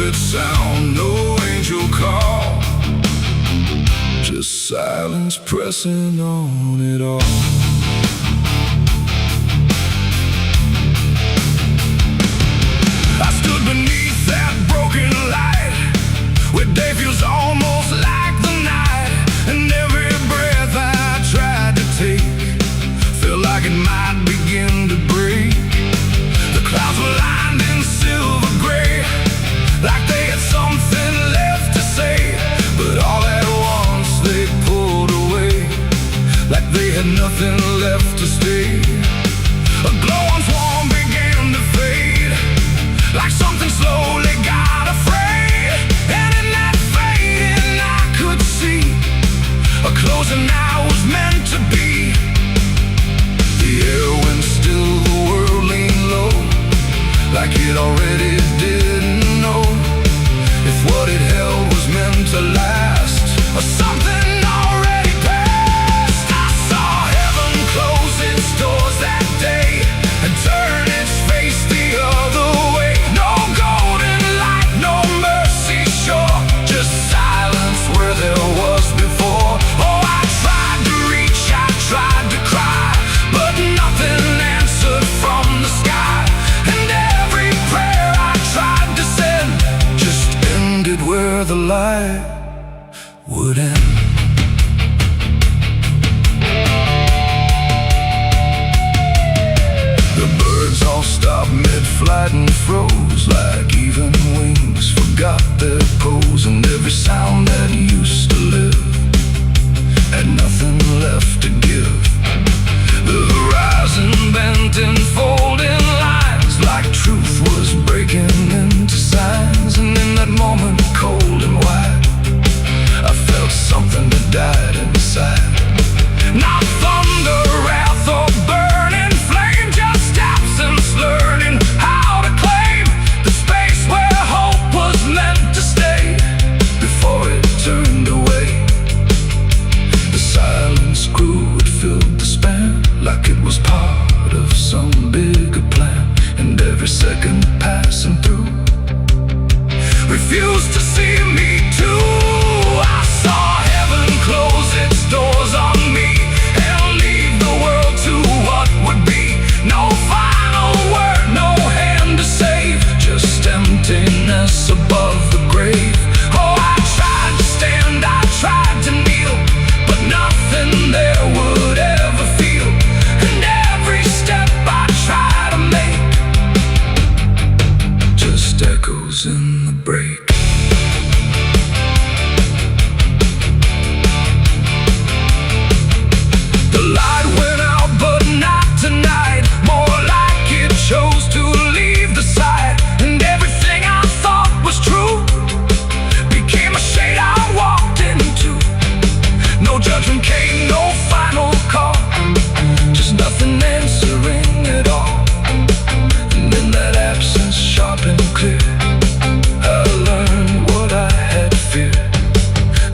trumpet sound, no angel call, just silence pressing on it all. I stood beneath that broken light, where day feels almost like the night, and every breath I tried to take felt like it might begin to break. The clouds were lined in silver gray, like they had something left to say, but all at once they pulled away, like they had nothing left to stay. A glowing swarm began to fade, like something slowly got afraid, and in that fading I could see a closing I was meant to be. The air went still, the world leaned low, like it already didn't know if what it held was meant to last, or something already passed. I saw heaven close its doors that day and turn its face the other way. No golden light, no mercy shore, just silence where there was before. Oh, I tried to reach, I tried to cry, but nothing answered from the sky, and every prayer I tried to send just ended where the light would end. The birds all stopped mid-flight and froze, like even wings forgot their pose, and every sound that used to live had nothing left to give. The horizon bent in folding lines, like truth was breaking into signs, and in that moment, cold and wide, I felt something that died inside. Not thunder, wrath, or burning flame, just absence learning how to claim the space where hope was meant to stay before it turned away. The silence grew, it filled the span, like it was part of some bigger plan, and every second passing through refused to see me too. I saw heaven close its doors on me and leave the world to what would be. No final word, no hand to save, just emptiness above the grave. Oh, I tried to stand, I tried to kneel, but nothing there would ever feel, and every step I try to make just echoes in the break. The light went out, but not tonight, more like it chose to leave the sight, and everything I thought was true became a shade I walked into. No judgment came, no final call, just nothing answering at all, and in that absence, sharp and clear, I learned what I had feared,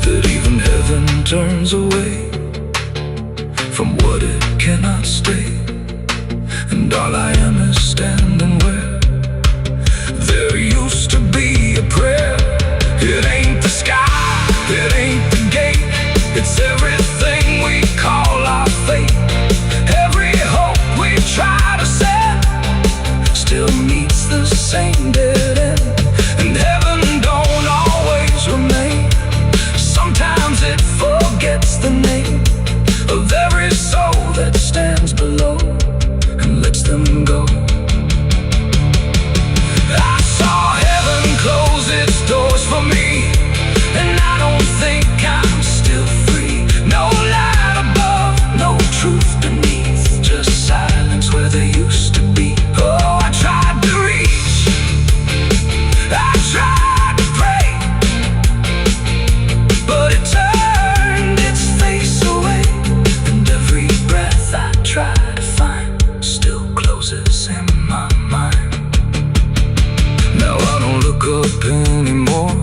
that even heaven turns away from what it cannot stay, and all I am is standing where there used to be a prayer. It ain't the sky, it ain't the gate, it's everything we call our fate. Every hope we try to set still meets the same dead end, and heaven don't always remain. Sometimes it forgets the name of every soul that stands below and lets them go. I saw heaven close its doors for me, and I don't think I'm still free. No light above, no truth beneath, just silence where there used to be. Oh, I tried to reach, I tried to pray, but it turned its face away, and every breath I try to find still closes in my mind. Now I don't look up anymore,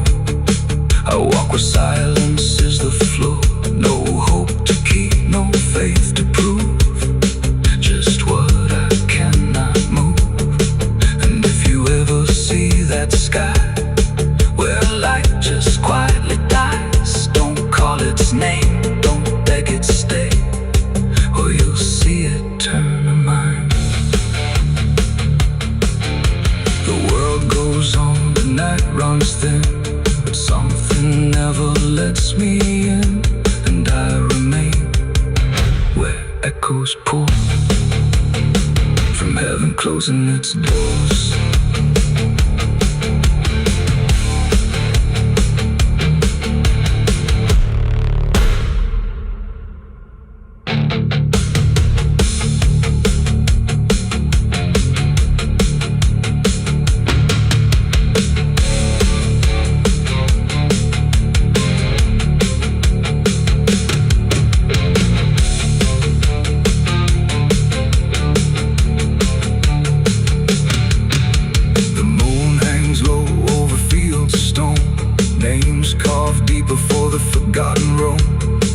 I walk where silence is the floor. No hope to keep, no faith to prove, just what I cannot move. And if you ever see that sky, goes on, the night runs thin, but something never lets me in, and I remain where echoes pour from heaven closing its doors. Before the forgotten roam,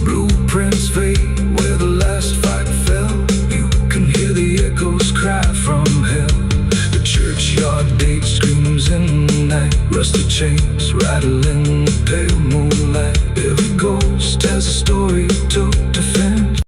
blueprints fade where the last fight fell. You can hear the echoes cry from hell. The churchyard date screams in the night. Rusty chains rattle in the pale moonlight. Every ghost has a story to defend.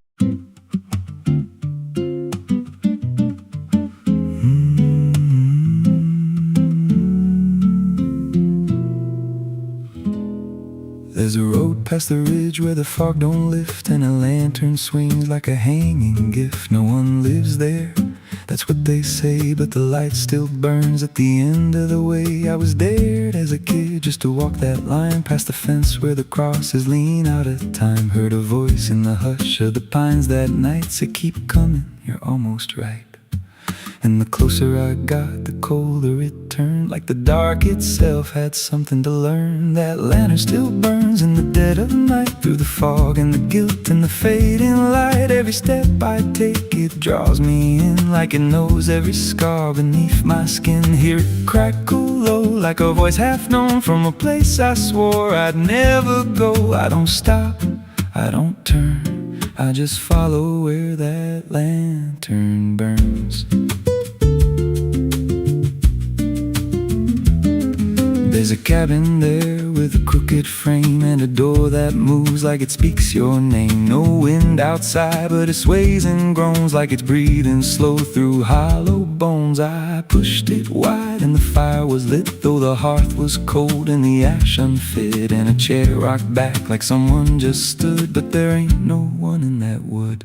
There's a road past the ridge where the fog don't lift, and a lantern swings like a hanging gift. No one lives there, that's what they say, but the light still burns at the end of the way. I was dared as a kid just to walk that line past the fence where the crosses lean out of time. Heard a voice in the hush of the pines that night said, keep coming, you're almost right. And the closer I got, the colder it turned, like the dark itself had something to learn. That lantern still burns in the dead of night, through the fog and the guilt and the fading light. Every step I take, it draws me in, like it knows every scar beneath my skin. Hear it crackle low, like a voice half known from a place I swore I'd never go. I don't stop, I don't turn, I just follow where that lantern burns. There's a cabin there with a crooked frame and a door that moves like it speaks your name. No wind outside, but it sways and groans like it's breathing slow through hollow bones. I pushed it wide and the fire was lit, though the hearth was cold and the ash unfit, and a chair rocked back like someone just stood. But there ain't no one in that wood.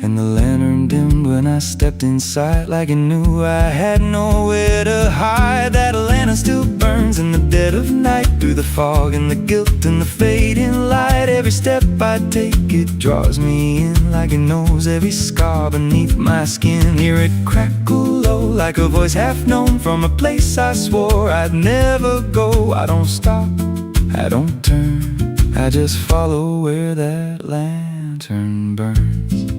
And the lantern dimmed when I stepped inside, like it knew I had nowhere to hide. That lantern still burns in the dead of night, through the fog and the guilt and the fading light. Every step I take, it draws me in, like it knows every scar beneath my skin. Hear it crackle low, like a voice half known from a place I swore I'd never go. I don't stop, I don't turn, I just follow where that lantern burns.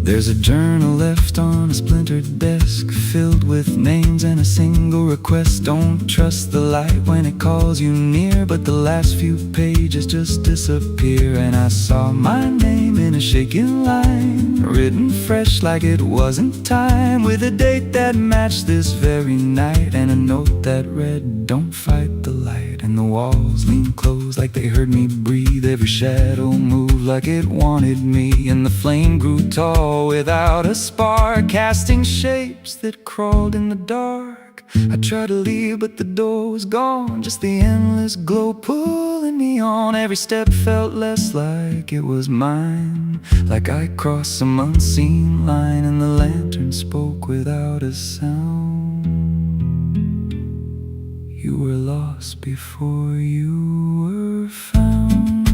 There's a journal left on a splintered desk, filled with names and a single request. Don't trust the light when it calls you near, but the last few pages just disappear. And I saw my name in a shaking line, written fresh like it wasn't time, with a date that matched this very night, and a note that read, don't fight the light. And the walls leaned close like they heard me breathe, every shadow moved like it wanted me, and the flame grew tall without a spark, casting shapes that crawled in the dark. I tried to leave, but the door was gone, just the endless glow pulling me on. Every step felt less like it was mine, like I crossed some unseen line, and the lantern spoke without a sound. You were lost before you were found.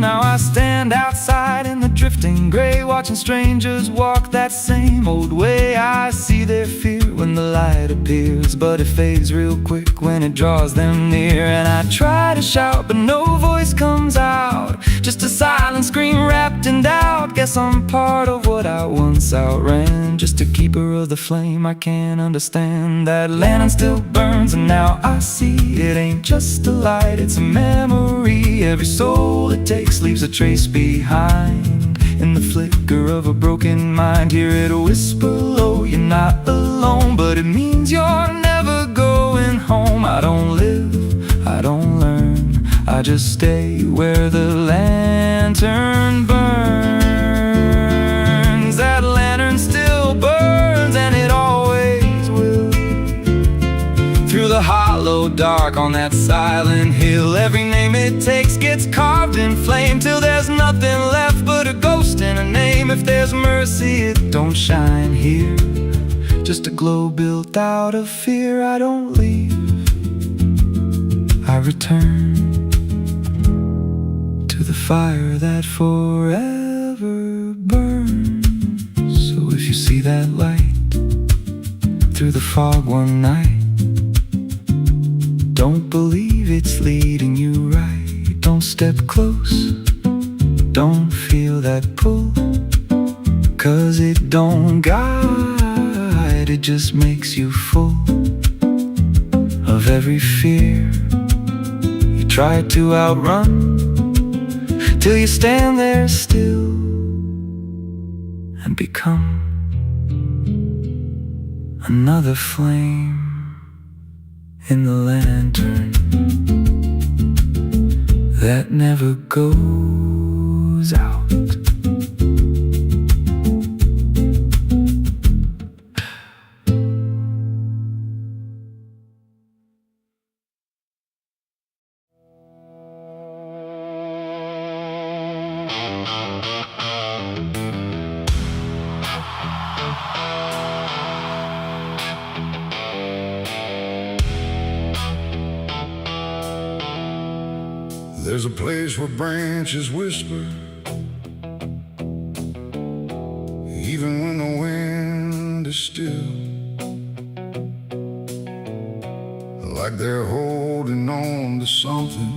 Now I stand outside in the drifting gray, watching strangers walk that same old way. I see their fear when the light appears, but it fades real quick when it draws them near. And I try to shout, but no voice comes out, just a silent scream wrapped in doubt. Guess I'm part of what I once outran, just a keeper of the flame I can't understand. That lantern still burns, and now I see it ain't just a light, it's a memory. Every soul it takes leaves a trace behind, in the flicker of a broken mind. Hear it whisper low, you're not alone, but it means you're never going home. I don't live, I don't learn, I just stay where the lantern burns. That lantern still dark on that silent hill. Every name it takes gets carved in flame, till there's nothing left but a ghost and a name. If there's mercy, it don't shine here, just a glow built out of fear. I don't leave, I return to the fire that forever burns. So if you see that light through the fog one night, don't believe it's leading you right. Don't step close, don't feel that pull, 'cause it don't guide, it just makes you full of every fear you try to outrun, till you stand there still and become another flame in the lantern that never goes out. There's a place where branches whisper, even when the wind is still, like they're holding on to something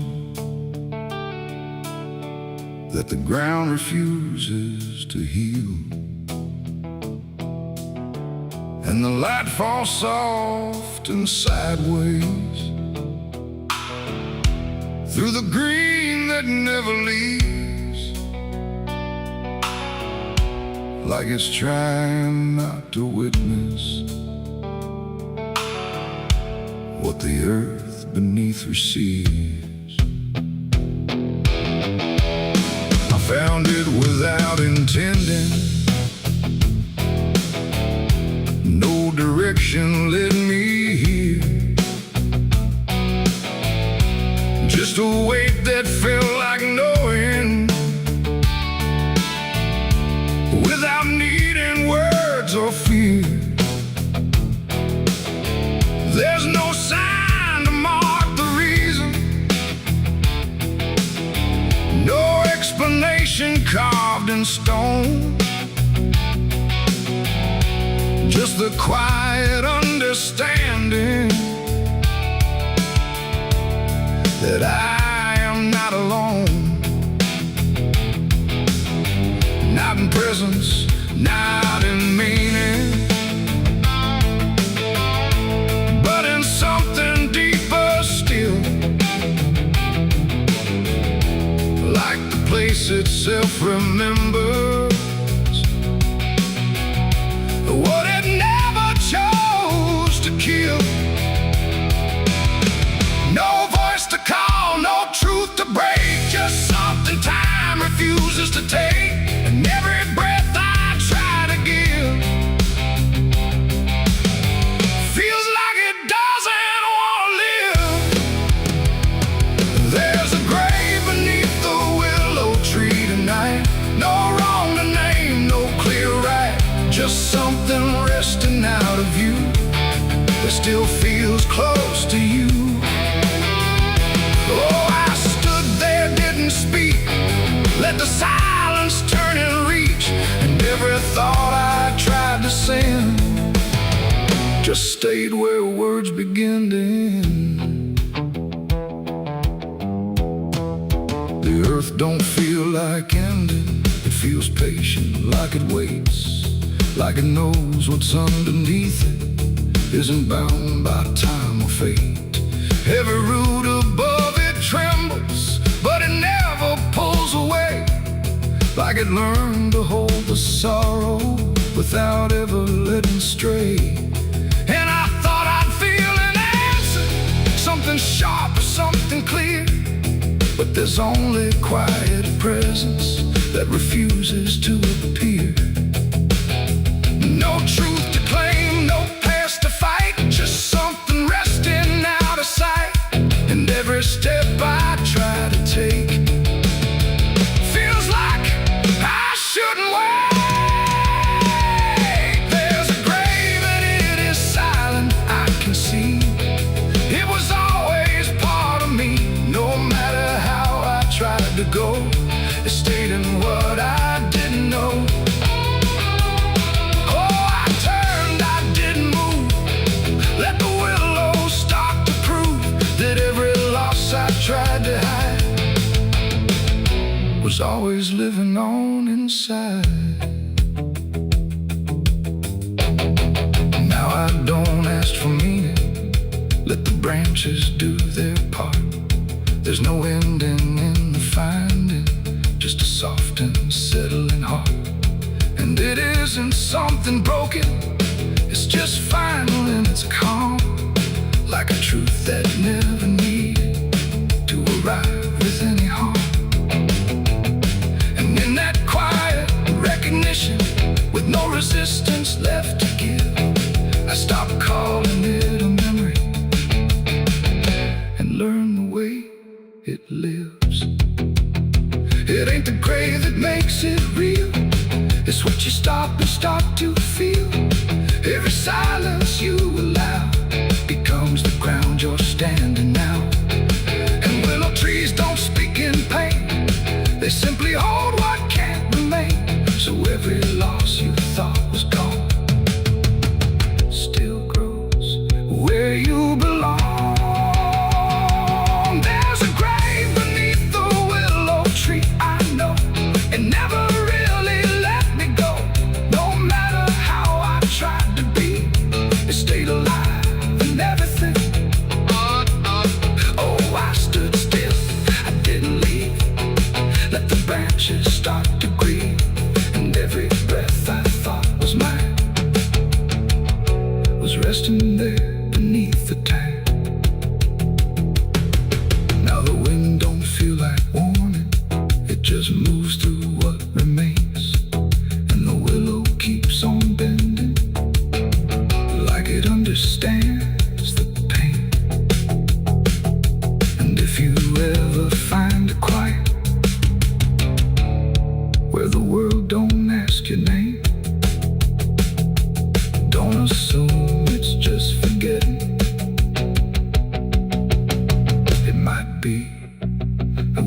that the ground refuses to heal. And the light falls soft and sideways through the green that never leaves, like it's trying not to witness what the earth beneath receives. I found it without intending, no direction led me here, just a weight that felt like knowing, without needing words or fear. There's no sign to mark the reason, no explanation carved in stone, just the quiet understanding that I am not alone. Not in presence, not in meaning, but in something deeper still, like the place itself remembers what it never chose to kill. No voice to call, no truth to break, just something time refuses to take. And every breath I try to give feels like it doesn't want to live. There's a grave beneath the willow tree tonight, no wrong to name, no clear right, just something resting out of you that still feels close to you. Oh, I stood there, didn't speak, let the silence turn and reach, and every thought I tried to send just stayed where words begin to end. The earth don't feel like ending, it feels patient, like it waits, like it knows what's underneath it isn't bound by time or fate. Every root above it trembles, but it never pulls away, like it learned to hold the sorrow without ever letting stray. And I thought I'd feel an answer, something sharp or something clear, but there's only quiet presence that refuses to appear. No truth to claim, no past to fight, just something resting out of sight, was always living on inside. Now I don't ask for meaning, let the branches do their part. There's no ending in the finding, just a soft and settling heart. And it isn't something broken, it's just final and it's calm, like a truth that never needed to arrive with any harm. And in that quiet recognition, with no resistance left to give, I stopped calling it a memory and learned the way it lives. It ain't the gray that makes it real, it's what you stop and start to feel. Every silence you allow becomes the ground you're standing now. And willow trees don't speak in pain, they simply hold what can't remain. So every loss you thought was gone still grows where you belong. There's a grave beneath the willow tree, I know. It never really let me go. No matter how I tried to be, it stayed alive and everything. Oh, I stood still, I didn't leave. Let the branches start to grieve. And every breath I thought was mine was resting there beneath the tide. Now the wind don't feel like warning, it just moves through what remains. And the willow keeps on bending, like it understands the pain. And if you ever find a quiet where the world don't ask your name, don't assume it's just forgetting. It might be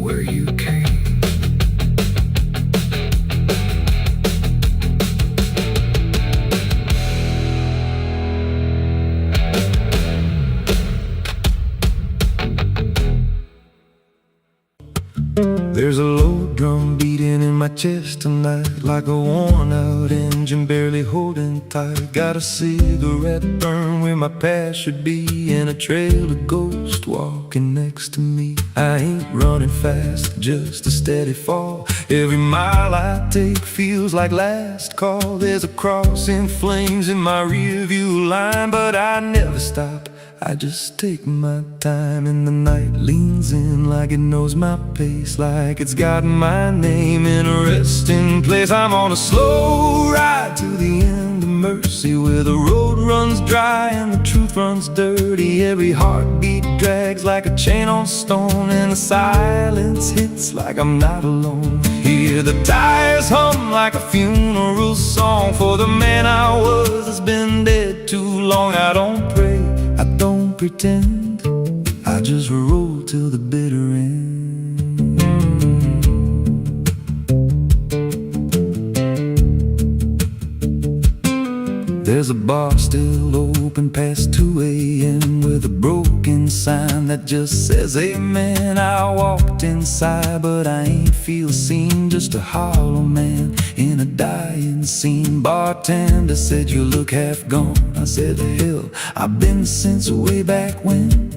where you came. There's a low drum beating in my chest tonight, like a worn out engine barely holding tight. Got a cigarette burn where my past should be, and a trail of ghosts walking next to me. I ain't running fast, just a steady fall. Every mile I take feels like last call. There's a cross in flames in my rearview line, but I never stop, I just take my time. And the night leans in like it knows my pace, like it's got my name in a resting place. I'm on a slow ride to the end of mercy, where the road runs dry and the truth runs dirty. Every heartbeat drags like a chain on stone, and the silence hits like I'm not alone. Hear the tires hum like a funeral song for the man I was that's been dead too long. I don't pray, I don't pretend, I just roll till the bitter end. There's a bar still open past 2 a.m. with a broken sign that just says amen. I walked inside but I ain't feel seen, just a hollow man in a dying scene. Bartender said you look half gone. I said hell, I've been since way back when.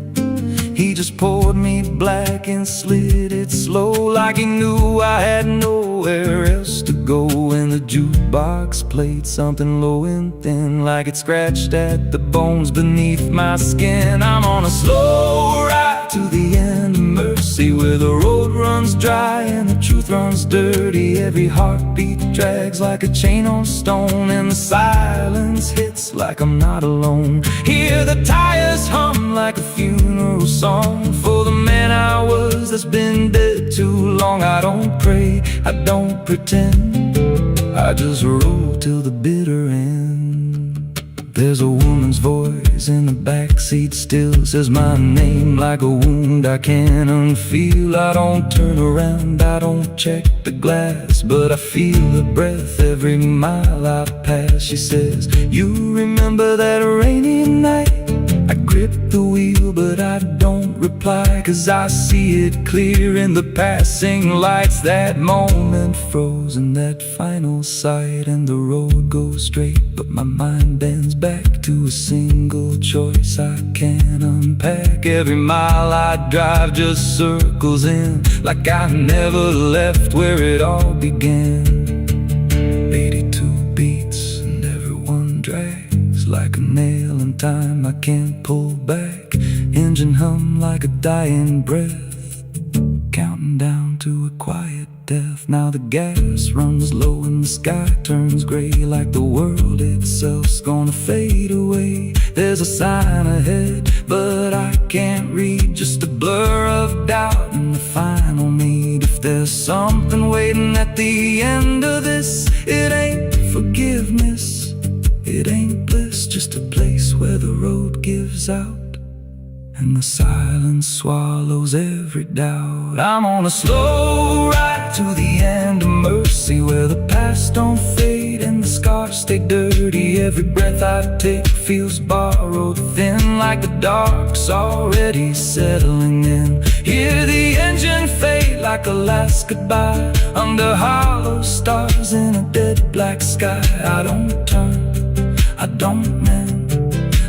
He just poured me black and slid it slow, like he knew I had nowhere else to go. And the jukebox played something low and thin, like it scratched at the bones beneath my skin. I'm on a slow ride to the end of mercy, where the road runs dry and the truth runs dirty. Every heartbeat drags like a chain on stone, and the silence hits like I'm not alone. Hear the tires hum like a funeral song for the man I was that's been dead too long. I don't pray, I don't pretend, I just roll till the bitter end. There's a woman's voice in the backseat still, says my name like a wound I can't unfeel. I don't turn around, I don't check the glass, but I feel her breath every mile I pass. She says, you remember that rainy night? I grip the wheel but I don't reply, 'cause I see it clear in the passing lights. That moment frozen, that final sight, and the road goes straight, but my mind bends back to a single choice I can't unpack. Every mile I drive just circles in, like I never left where it all began. 82 beats and everyone drags like a nail in time I can't pull back. Engine hum like a dying breath, counting down to a quiet death. Now the gas runs low and the sky turns gray, like the world itself's gonna fade away. There's a sign ahead, but I can't read, just a blur of doubt and the final need. If there's something waiting at the end of this, it ain't forgiveness, it ain't bliss, just a place where the road gives out and the silence swallows every doubt. I'm on a slow ride to the end of mercy, where the past don't fade and the scars stay dirty. Every breath I take feels borrowed, thin like the dark's already settling in. Hear the engine fade like a last goodbye, under hollow stars in a dead black sky. I don't turn, I don't mend,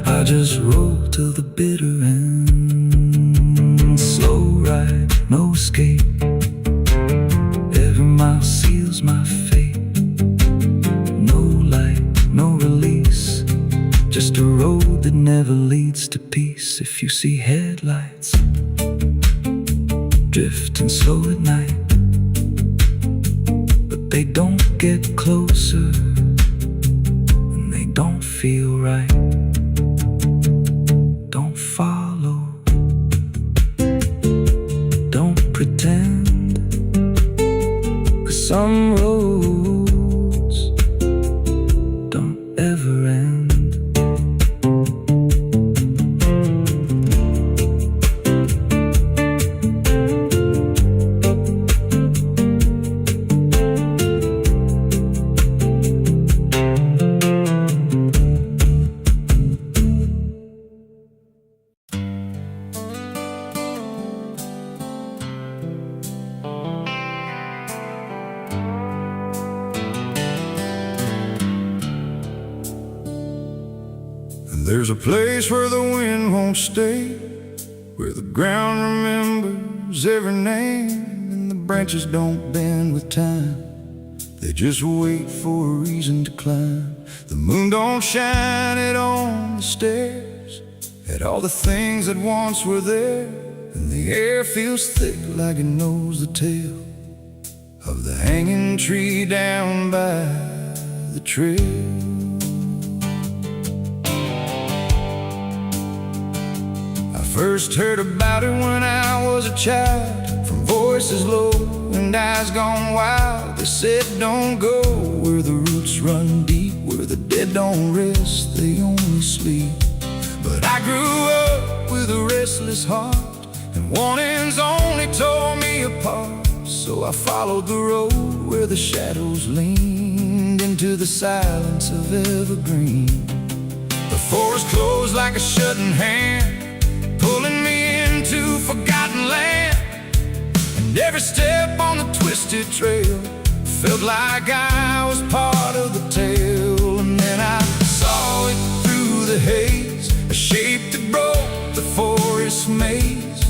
I just roll till the bitter end. Slow ride, no escape, every mile seals my fate. No light, no release, just a road that never leads to peace. If you see headlights drifting slow at night, but they don't get closer and they don't feel right, don't follow, don't pretend, 'cause some roads don't ever end. There's a place where the wind won't stay, where the ground remembers every name, and the branches don't bend with time, they just wait for a reason to climb. The moon don't shine it on the stairs, at all the things that once were there, and the air feels thick like it knows the tale of the hanging tree down by the trail. First heard about it when I was a child, from voices low and eyes gone wild. They said don't go where the roots run deep, where the dead don't rest, they only sleep. But I grew up with a restless heart, and warnings only tore me apart. So I followed the road where the shadows leaned into the silence of evergreen. The forest closed like a shutting hand, pulling me into forgotten land. And every step on the twisted trail felt like I was part of the tale. And then I saw it through the haze, a shape that broke the forest maze,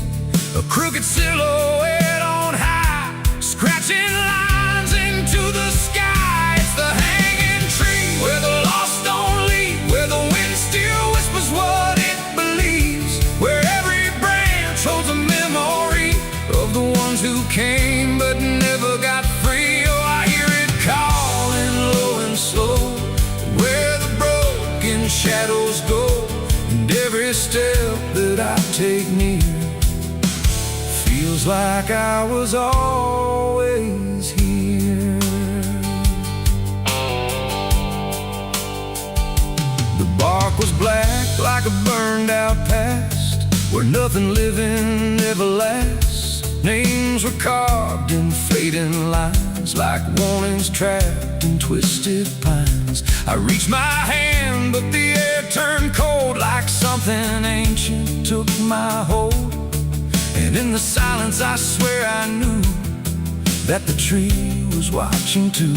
a crooked silhouette on high, scratching lines into the sky. It's the hanging tree where the lost don't leave, where the wind still whispers what it believes, where every branch holds a memory of the ones who came but never got free. Oh, I hear it calling low and slow, where the broken shadows go, and every step that I take near feels like I was always here. The bark was black like a burned out past, where nothing living ever lasts. Names were carved in fading lines, like warnings trapped in twisted pines. I reached my hand, but the air turned cold, like something ancient took my hold. In the silence I swear I knew that the tree was watching too.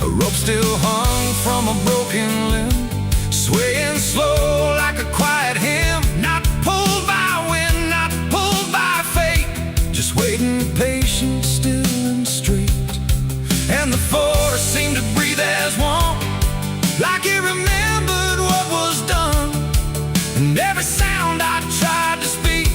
A rope still hung from a broken limb, swaying slow like a quiet hymn. Not pulled by wind, not pulled by fate, just waiting patient, still and straight. And the forest seemed to breathe as one, like it remembered what was done. And every sound I tried to speak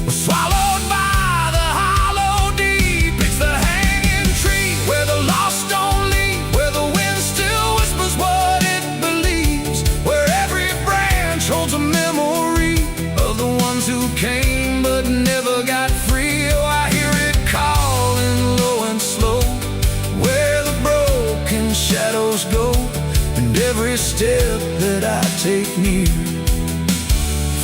was swallowed by the hollow deep. It's the hanging tree where the lost don't leave, where the wind still whispers what it believes, where every branch holds a memory of the ones who came but never got free. Oh, I hear it calling low and slow, where the broken shadows go, and every step that I take near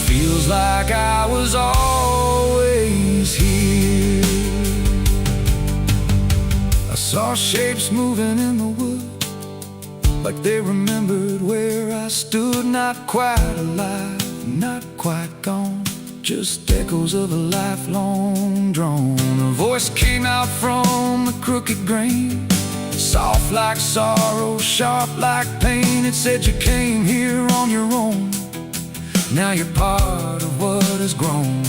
feels like I was always here. I saw shapes moving in the wood, like they remembered where I stood. Not quite alive, not quite gone, just echoes of a lifelong drone. A voice came out from the crooked grain, soft like sorrow, sharp like pain. It said you came here on your own, now you're part of what has grown.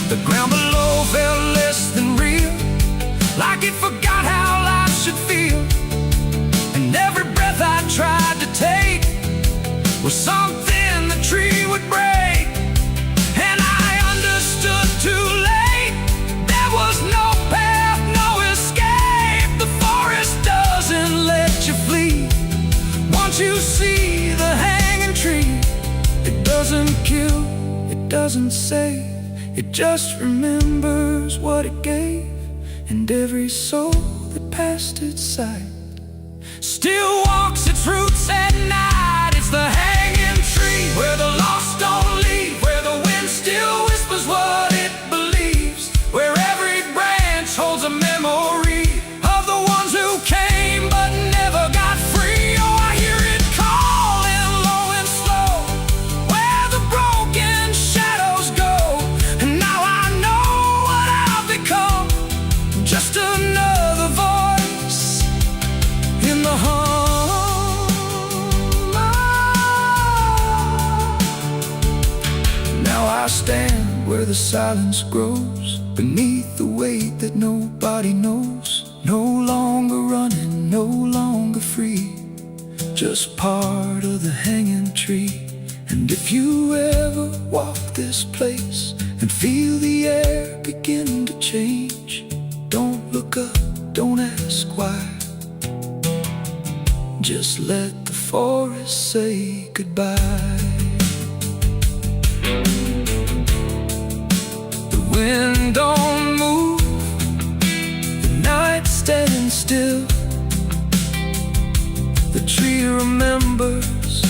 The ground below felt less than real, like it forgot how life should feel. And every breath I tried to take was something the tree would break. And I understood too late, there was no path, no escape. The forest doesn't let you flee. Once you see the hanging tree, it doesn't kill, it doesn't save, it just remembers what it gave. And every soul that passed its sight still walks its roots at night. It's the hanging tree where the lost don't leave, where the wind still whispers what it believes, where every branch holds a memory of the ones who came but never got free. Oh, I hear it calling low and slow, where the broken shadows go. And now I know what I've become, just another voice in the hum. Now I stand where the silence grows, beneath the weight that nobody knows. No longer running, no longer free, just part of the hanging tree. And if you ever walk this place and feel the air begin to change, don't look up, don't ask why, just let the forest say goodbye. The wind don't move, the night's standing still, the tree remembers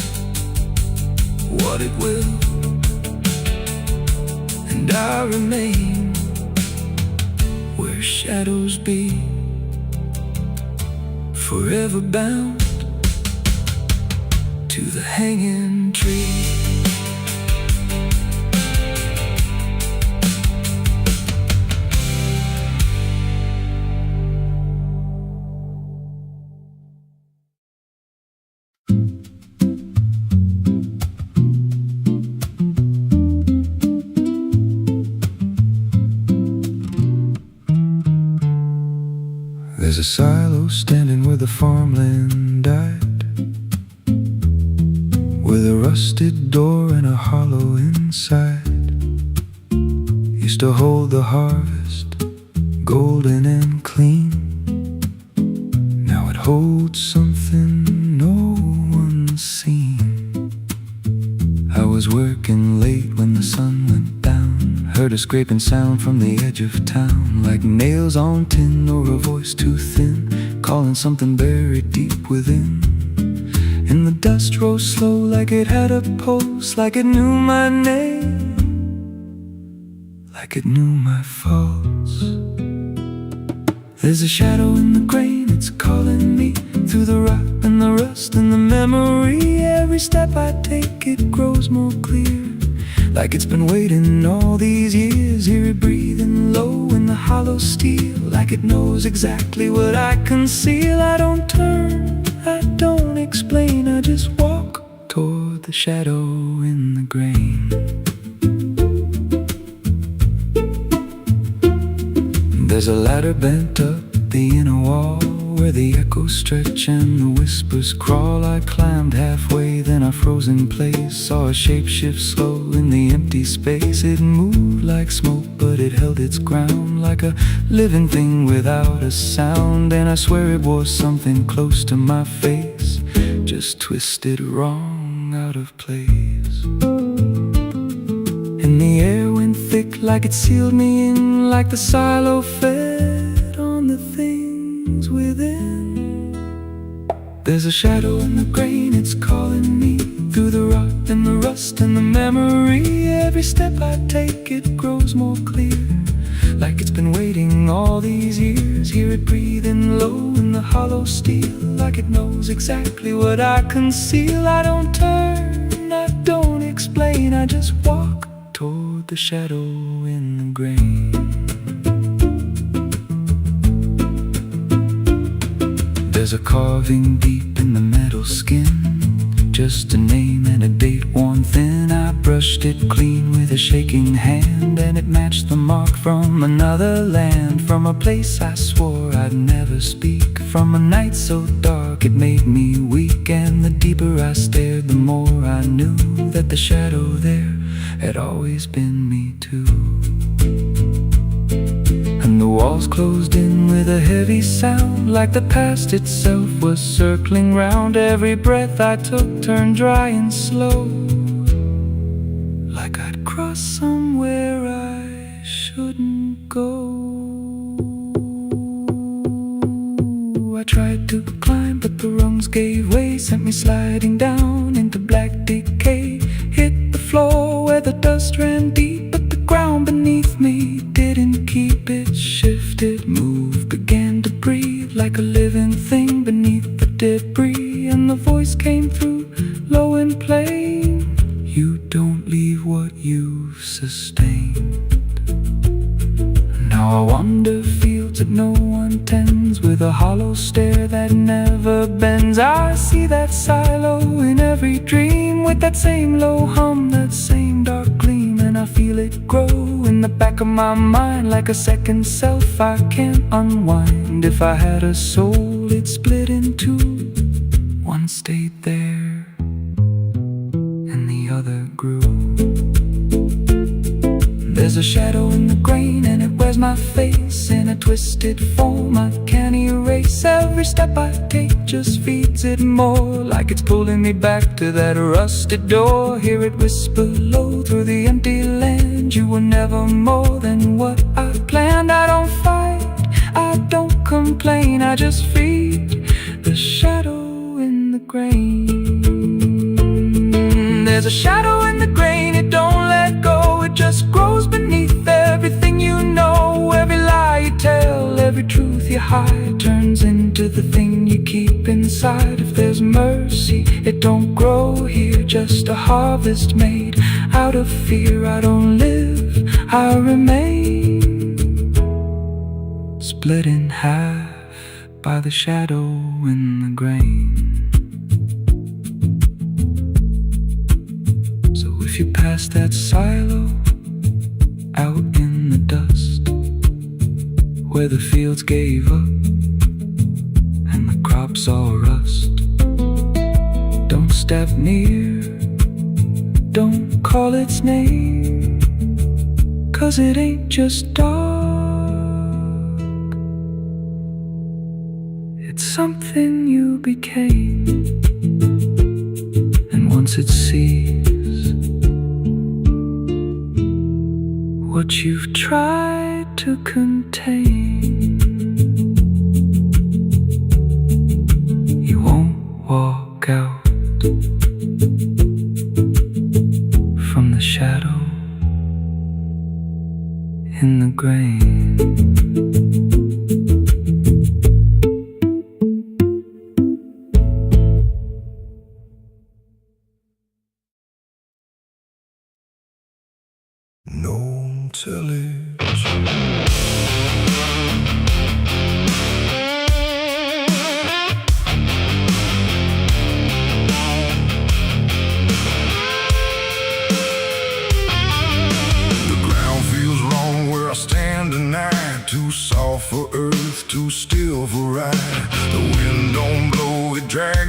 what it will, and I remain where shadows be, forever bound to the hanging tree. There's a silo standing where the farmland died, with a rusted door and a hollow inside. Used to hold the harvest, golden and clean. Now it holds something no one's seen. I was working late when the sun went down, heard a scraping sound from the edge of town, like nails on tin or a voice too thin, calling something buried deep within. And the dust rose slow like it had a pulse, like it knew my name, like it knew my faults. There's a shadow in the grain, it's calling me through the rot and the rust and the memory. Every step I take, it grows more clear, like it's been waiting all these years. Hear it breathing low in the hollow steel, like it knows exactly what I conceal. I don't turn, I don't explain, I just walk toward the shadow in the grain. There's a ladder bent up the inner wall, where the echoes stretch and the whispers crawl. I climbed halfway, then I froze in place, saw a shape shift slow in the empty space. It moved like smoke, but it held its ground, like a living thing without a sound. And I swear it was something close to my face, just twisted wrong, out of place. And the air went thick, like it sealed me in, like the silo fed on the things within. There's a shadow in the grain, it's calling me through the rot and the rust and the memory. Every step I take, it grows more clear, like it's been waiting all these years. Hear it breathing low in the hollow steel, like it knows exactly what I conceal. I don't turn, I don't explain, I just walk toward the shadow in the grain. There's a carving deep in the metal skin, just a name and a date worn thin. I brushed it clean with a shaking hand, and it matched the mark from another land, from a place I swore I'd never speak, from a night so dark it made me weak. And the deeper I stared, the more I knew that the shadow there had always been me too. And the walls closed in with a heavy sound, like the past itself was circling round. Every breath I took turned dry and slow, like I'd crossed somewhere I shouldn't go. I tried to climb, but the rungs gave way, sent me sliding down into black decay. Hit the floor where the dust ran deep, but the ground beneath me didn't keep it. Shifted, moved, began to breathe like a living thing beneath the debris. And the voice came through, low and plain: you don't leave what you've sustained. Now I wander fields that no one tends, with a hollow stare that never bends. I see that silo in every dream, with that same low hum, that same dark gleam. And I feel it grow in the back of my mind, like a second self I can't unwind. If I had a soul, it'd split in two. One stayed there, and the other grew. There's a shadow in the grain, and it wears my face in a twisted form I can't erase. Every step I take just feeds it more, like it's pulling me back to that rusted door. Hear it whisper low through the empty land: you were never more than what I planned. I don't fight, I don't complain, I just feed the shadow in the grain. There's a shadow in the grain, it don't let go, it just grows beneath everything you know. Every lie you tell, every truth you hide, turns into the thing you keep inside. If there's mercy, it don't grow here, just a harvest made out of fear. I don't live, I remain, split in half by the shadow in the grain. If you pass that silo out in the dust, where the fields gave up and the crops all rust, don't step near, don't call its name, 'cause it ain't just dark, it's something you became. And once it sees what you've tried to contain, you won't walk out from the shadow in the grain. No intelligence.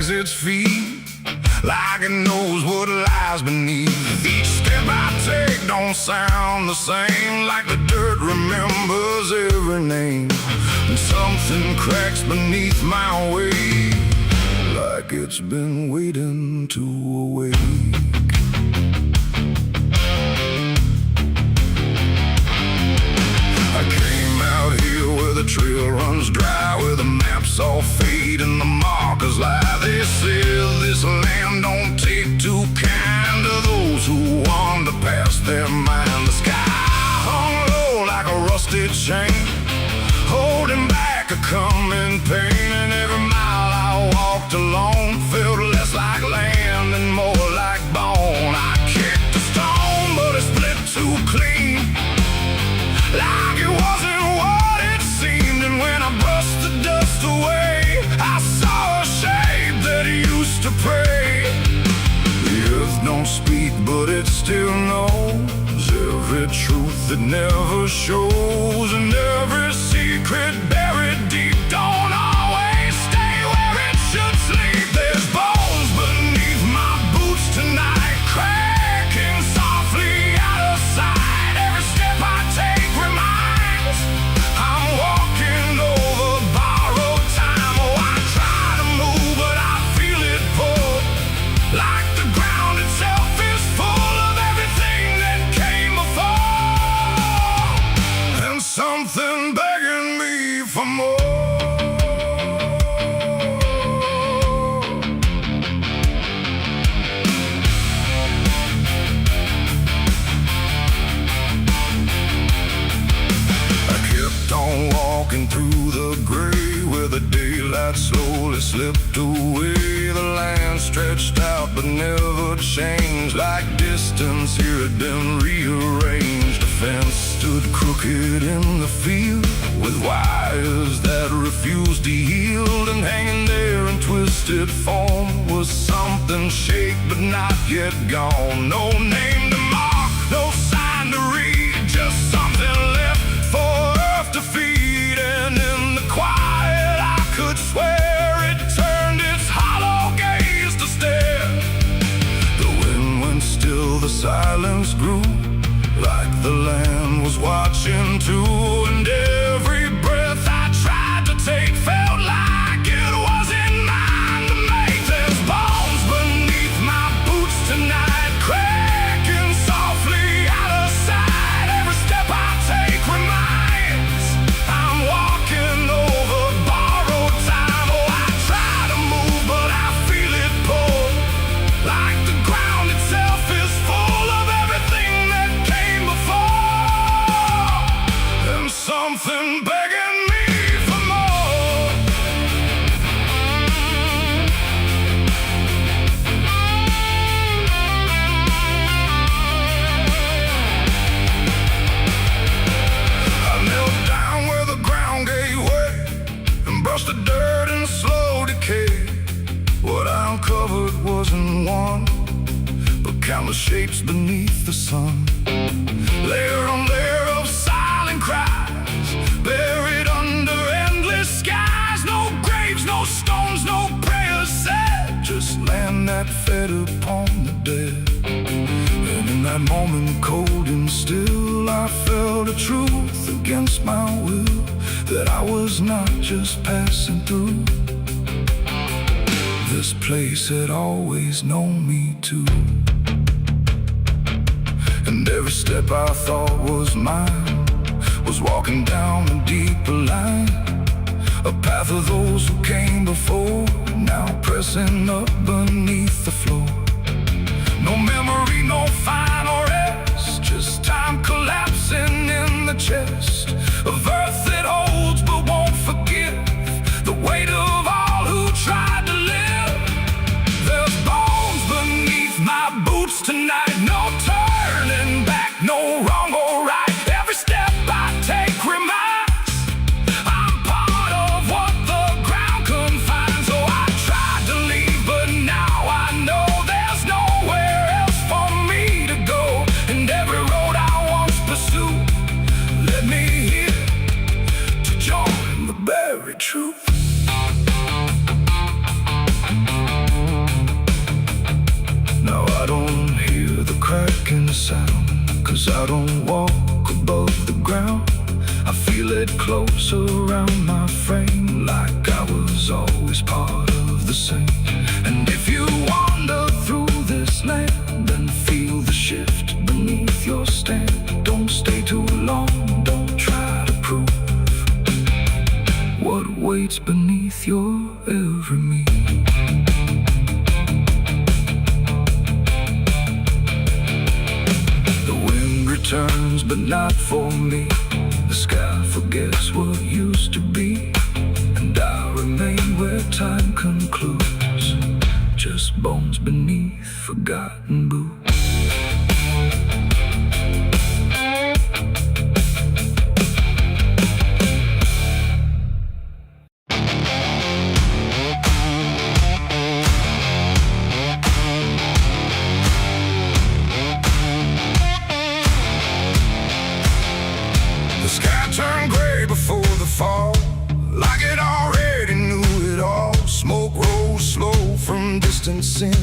drags its feet, like it knows what lies beneath. Each step I take don't sound the same, like the dirt remembers every name. And something cracks beneath my weight, like it's been waiting to awake. I came out here where the trail runs dry, where the maps all fade and the markers lie. They said this land don't take too kind to those who wander past their mind. The sky hung low like a rusted chain, holding back a coming pain. And every mile I walked alone felt less like land and more like bone. I kicked a stone, but it split too clean, like it wasn't what it seemed. And when I brushed the dust away, I saw a shape that used to pray. The earth don't speak, but it still knows every truth that never shows, and every secret buried deep don't always stay where it should sleep. There's bones beneath my boots tonight, cracking softly out of sight. Every step I take reminds I'm walking over borrowed time. Oh, I try to move, but I feel it pull, like the ground itself is full of everything that came before, and something begging me for more. I kept on walking through the gray, where the daylight slowly slipped away. The land stretched out but never changed, like distance here had been rearranged. The fence stood crooked in the field, with wires that refused to yield. And hanging there in twisted form was something shaped but not yet gone. No name to mark, no sign to read, just something left for earth to feed. And in the quiet I could swear it turned its hollow gaze to stare. The wind went still, the silence grew, like the land was watching too. And every breath I tried to take felt like it wasn't mine to make. There's bones beneath my boots tonight, cracking softly out of sight. Every step I take reminds I'm walking over borrowed time. Oh, I try to move, but I feel it pull, like the ground itself is full of everything that came before, and something begging me for more. I knelt down where the ground gave way and brushed the dirt in slow decay. What I uncovered wasn't one, but countless shapes beneath the sun. Layer on layer of silent cries, buried under endless skies. No graves, no stones, no prayers said, just land that fed upon the dead. And in that moment, cold and still, I felt a truth against my will, that I was not just passing through. This place had always known me too. And every step I thought was mine was walking down a deeper line, a path of those who came before, now pressing up beneath the floor. No memory, no final rest, just time collapsing in the chest of earth that holds but won't forgive the weight of all who tried to live. There's bones beneath my boots tonight, no turning back, no wrong or right. Every step I take reminds I'm part of what the ground confines. Oh, I tried to leave, but now I know there's nowhere else for me to go. And every road I once pursued led me here to join the buried truth. don't hear the cracking sound, 'cause I don't walk above the ground. I feel it close around my frame, like I was always part of the same. And if you wander through this land, then feel the shift beneath your stand. Don't stay too long, don't try to prove what waits beneath your every move. The wind returns, but not for me. The sky forgets what used to be, and I remain where time concludes, just bones beneath forgotten boots. The sky turned gray before the fall, like it already knew it all. Smoke rose slow from distance in,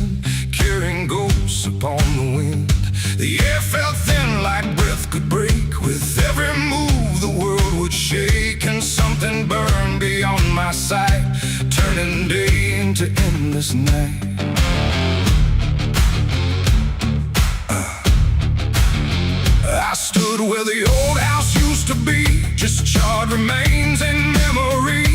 carrying ghosts upon the wind. The air felt thin like breath could break. With every move the world would shake, and something burned beyond my sight, turning day into endless night. I stood where the old house used to be, just charred remains in memory.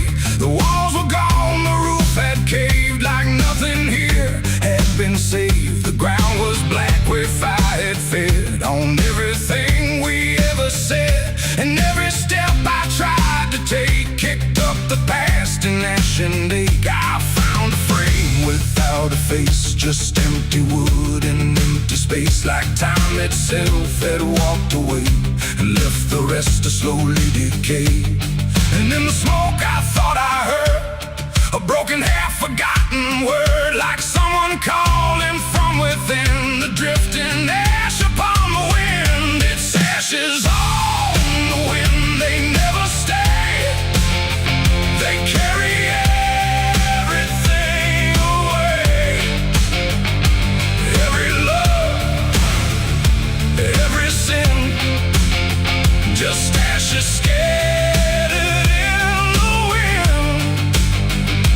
The walls were gone, the roof had caved, like nothing here had been saved. The ground was black where fire had fed on everything we ever said. And every step I tried to take kicked up the past in ash and ache. I found a frame without a face, just empty wood and empty space, like time itself had walked away and left the rest to slowly decay. And in the smoke I thought I heard a broken, half-forgotten word, like someone calling from within. The drifting ash upon the wind, its ashes on the wind, they never stay. They carry everything away. Every love, every sin, just ashes scattered in the wind.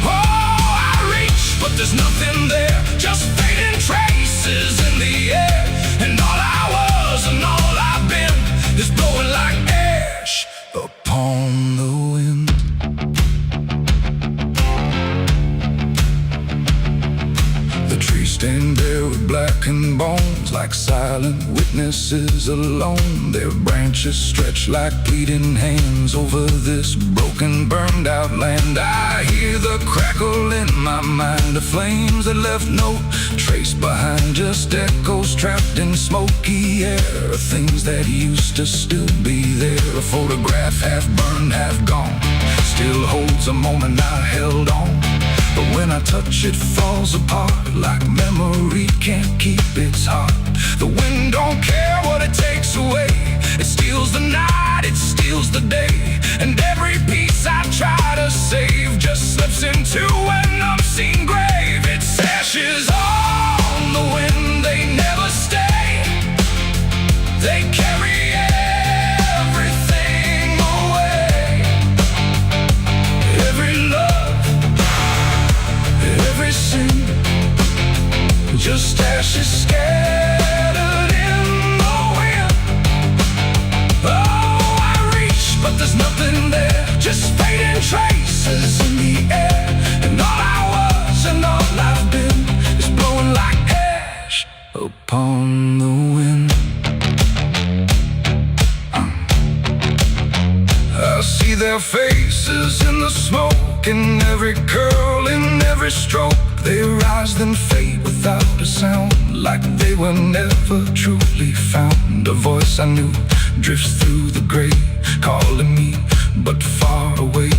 Oh, I reach, but there's nothing there, just fading traces in the air. And all I was and all I've been is blowing like ash upon the wind. The trees stand there with blackened bones, like silent witnesses alone. Their branches stretch like pleading hands over this broken, burned out land. I hear the crackle in my mind of flames that left no trace behind, just echoes trapped in smoky air, things that used to still be there. A photograph half burned, half gone, still holds a moment I held on. But when I touch it falls apart, like memory can't keep its heart. The wind don't care what it takes away, it steals the night, it steals the day. And every piece I try to save just slips into an unseen grave. It's ashes on the wind, they never stay. They carry everything away. Every love, every sin, just ashes scattered in the wind. Oh, I reach, but there's nothing there, just fading traces in the air. And all I was and all I've been is blowing like ash upon the wind. I see their faces in the smoke, in every curl, in every stroke. They rise then fade without a sound, like they were never truly found. A voice I knew drifts through the gray, calling me but far away.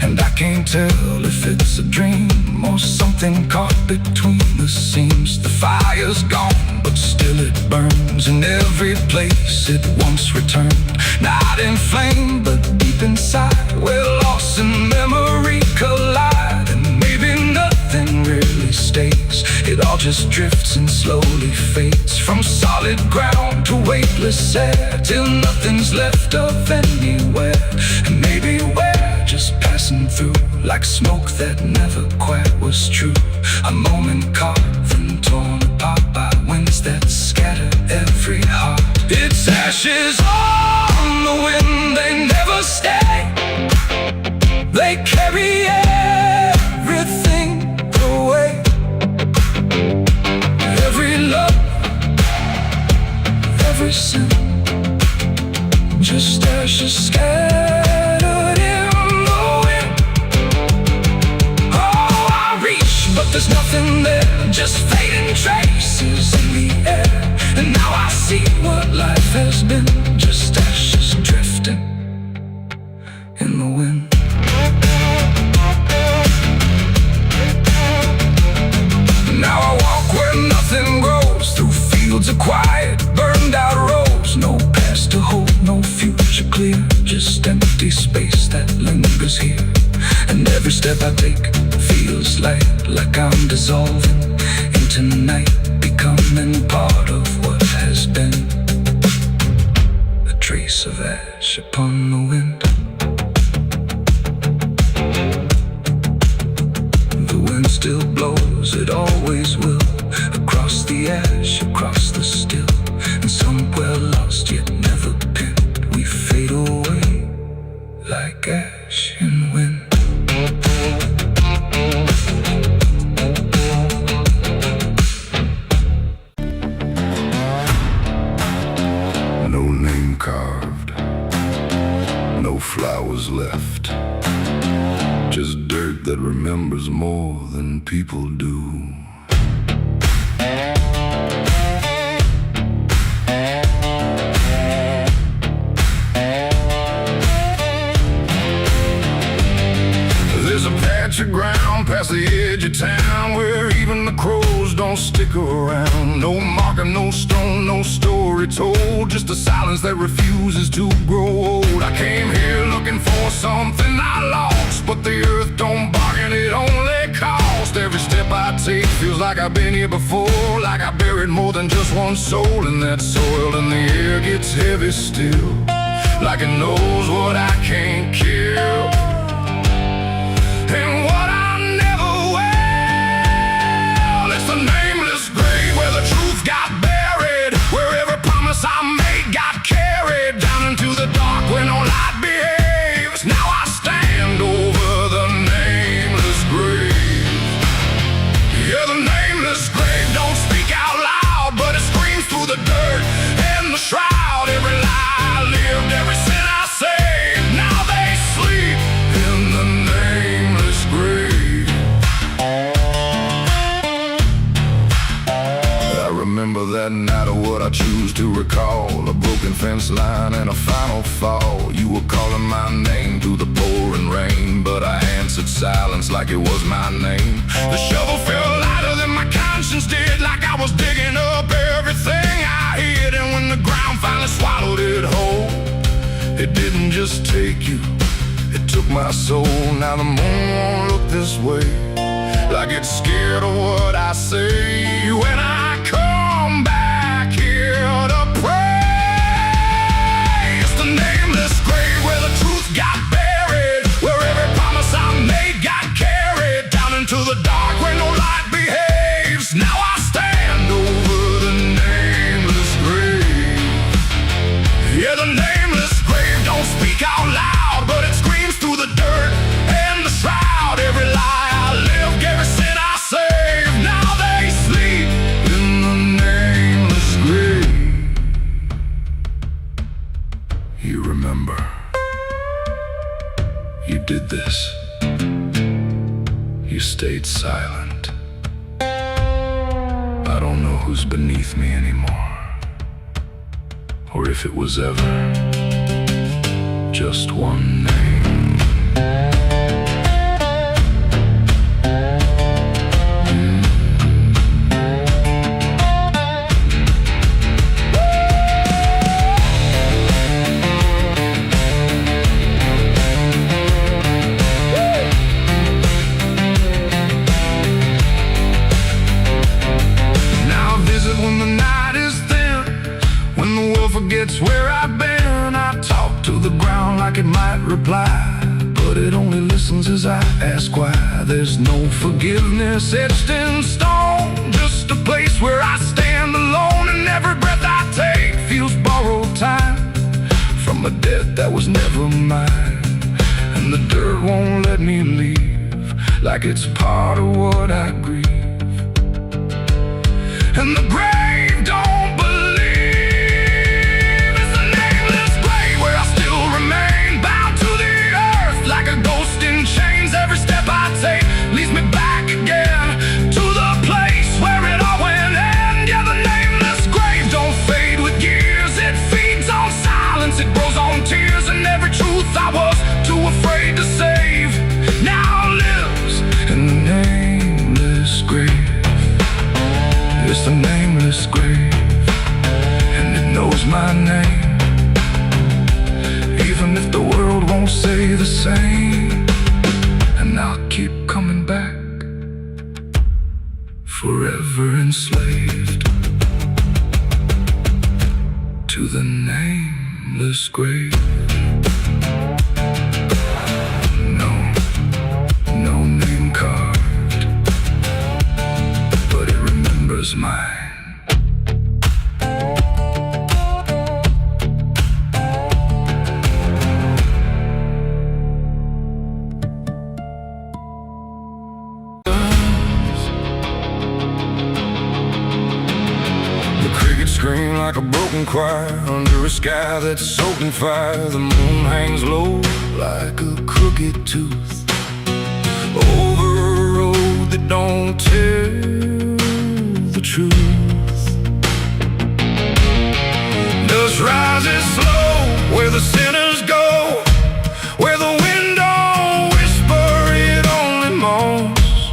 And I can't tell if it's a dream or something caught between the seams. The fire's gone, but still it burns in every place it once returned. Not in flame, but deep inside, where loss and memory collide. And maybe nothing really really stays. It all just drifts and slowly fades, from solid ground to weightless air, till nothing's left of anywhere. And maybe we're just passing through, like smoke that never quite was true. A moment carved and torn apart by winds that scatter every heart. It's ashes on the wind, they never stay. They carry everything away. Every love, every sin, just ashes scattered in the wind. Oh, I reach, but there's nothing there, just fading traces in the air. And now I see what life has been, just ashes drifting in the wind. Now I walk where nothing grows, through fields of quiet, burned out roads. No past to hold, no future clear, just empty space that lingers here. And every step I take feels like I'm dissolving into night, becoming part of what has been. A trace of ash upon the wind. The wind still blows, it always will, across the ash, across the still. And somewhere lost yet never pinned, we fade away like ash in wind. No name carved, no flowers left, just dirt that remembers more than people do. There's a patch of ground past the edge of town where even the crows don't stick around. No marker, no stone, no story told, just a silence that refuses to grow old. I came here looking for something I lost, but the earth don't bargain, it only cost. Every step I take feels like I've been here before, like I buried more than just one soul in that soil. And the air gets heavy still, like it knows what I can't kill. And what I never will, it's the nameless grave where the truth got buried, where every promise I made got carried down into the dark where no light behaves. Now I stand over the nameless grave. Yeah, the nameless grave don't speak out loud, but it screams through the dirt and the shroud. Every lie I lived, every sin I saved, now they sleep in the nameless grave. I remember that night of what I choose to recall, a broken fence line and a final fall. You were calling my name through the pouring rain, but I answered silence like it was my name. The shovel felt lighter than my conscience did, like I was digging up everything I hid. And when the ground finally swallowed it whole, it didn't just take you, it took my soul. Now the moon won't look this way, like it's scared of what I say when I come back here to pray. It's the nameless grave where the truth got buried, where every promise I made got carried down into the dark where no light behaves. Now I stand over the nameless grave. Yeah, the nameless grave don't speak out loud, but it screams through the dirt and the shroud. Every lie I lived, every sin I saved, now they sleep in the nameless grave. You remember, you did this. You stayed silent. I don't know who's beneath me anymore, or if it was ever just one name. forgets where I've been. I talk to the ground like it might reply, but it only listens as I ask why. There's no forgiveness etched in stone, just a place where I stand alone, and every breath I take feels borrowed time from a debt that was never mine. And the dirt won't let me leave, like it's part of what I grieve. And the grave don't believe it's a nameless grave where I still remain, bound to the earth like a ghost in chains. Every step I take leads me back again to the place where it all went in. Yeah, the nameless grave don't fade with years. It feeds on silence, it grows on tears, and every truth I was too afraid to save now lives in the nameless grave. It's the nameless grave, and it knows my name, even if the world won't say the same. And I'll keep coming back, forever enslaved to the nameless grave. No name carved, but it remembers mine. The crickets scream like a broken choir under a sky that's soaked in fire. The moon hangs low like a crooked tooth over a road that don't tell the truth. Dust rises slow where the sinners go, where the wind don't whisper, it only moans.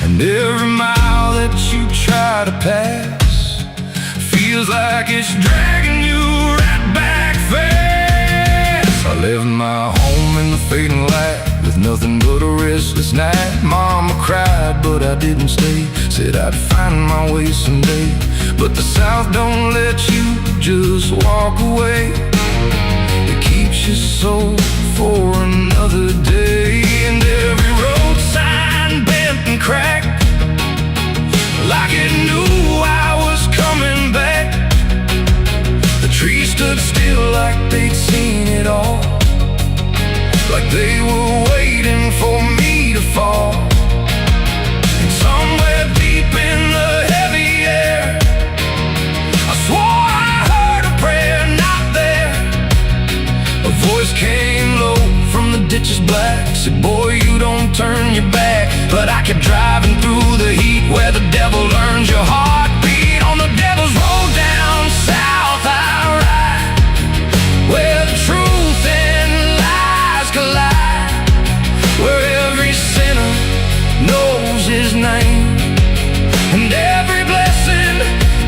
And every mile that you try to pass feels like it's dragging you right back fast. I left my home in the fading light with nothing but a restless night. Mama cried, but I didn't stay. Said I'd find my way someday. But the South don't let you just walk away. It keeps you so for another day. And every road sign bent and cracked, like it knew I was coming back. The trees stood still like they'd seen it all, like they were waiting for me to fall. And somewhere deep in the heavy air, I swore I heard a prayer not there. A voice came low from the ditches black, said, boy, you don't turn your back. But I kept driving through the heat where the devil learns your heartbeat. On the devil's road down south I ride, where the truth and lies collide, where every sinner knows his name, and every blessing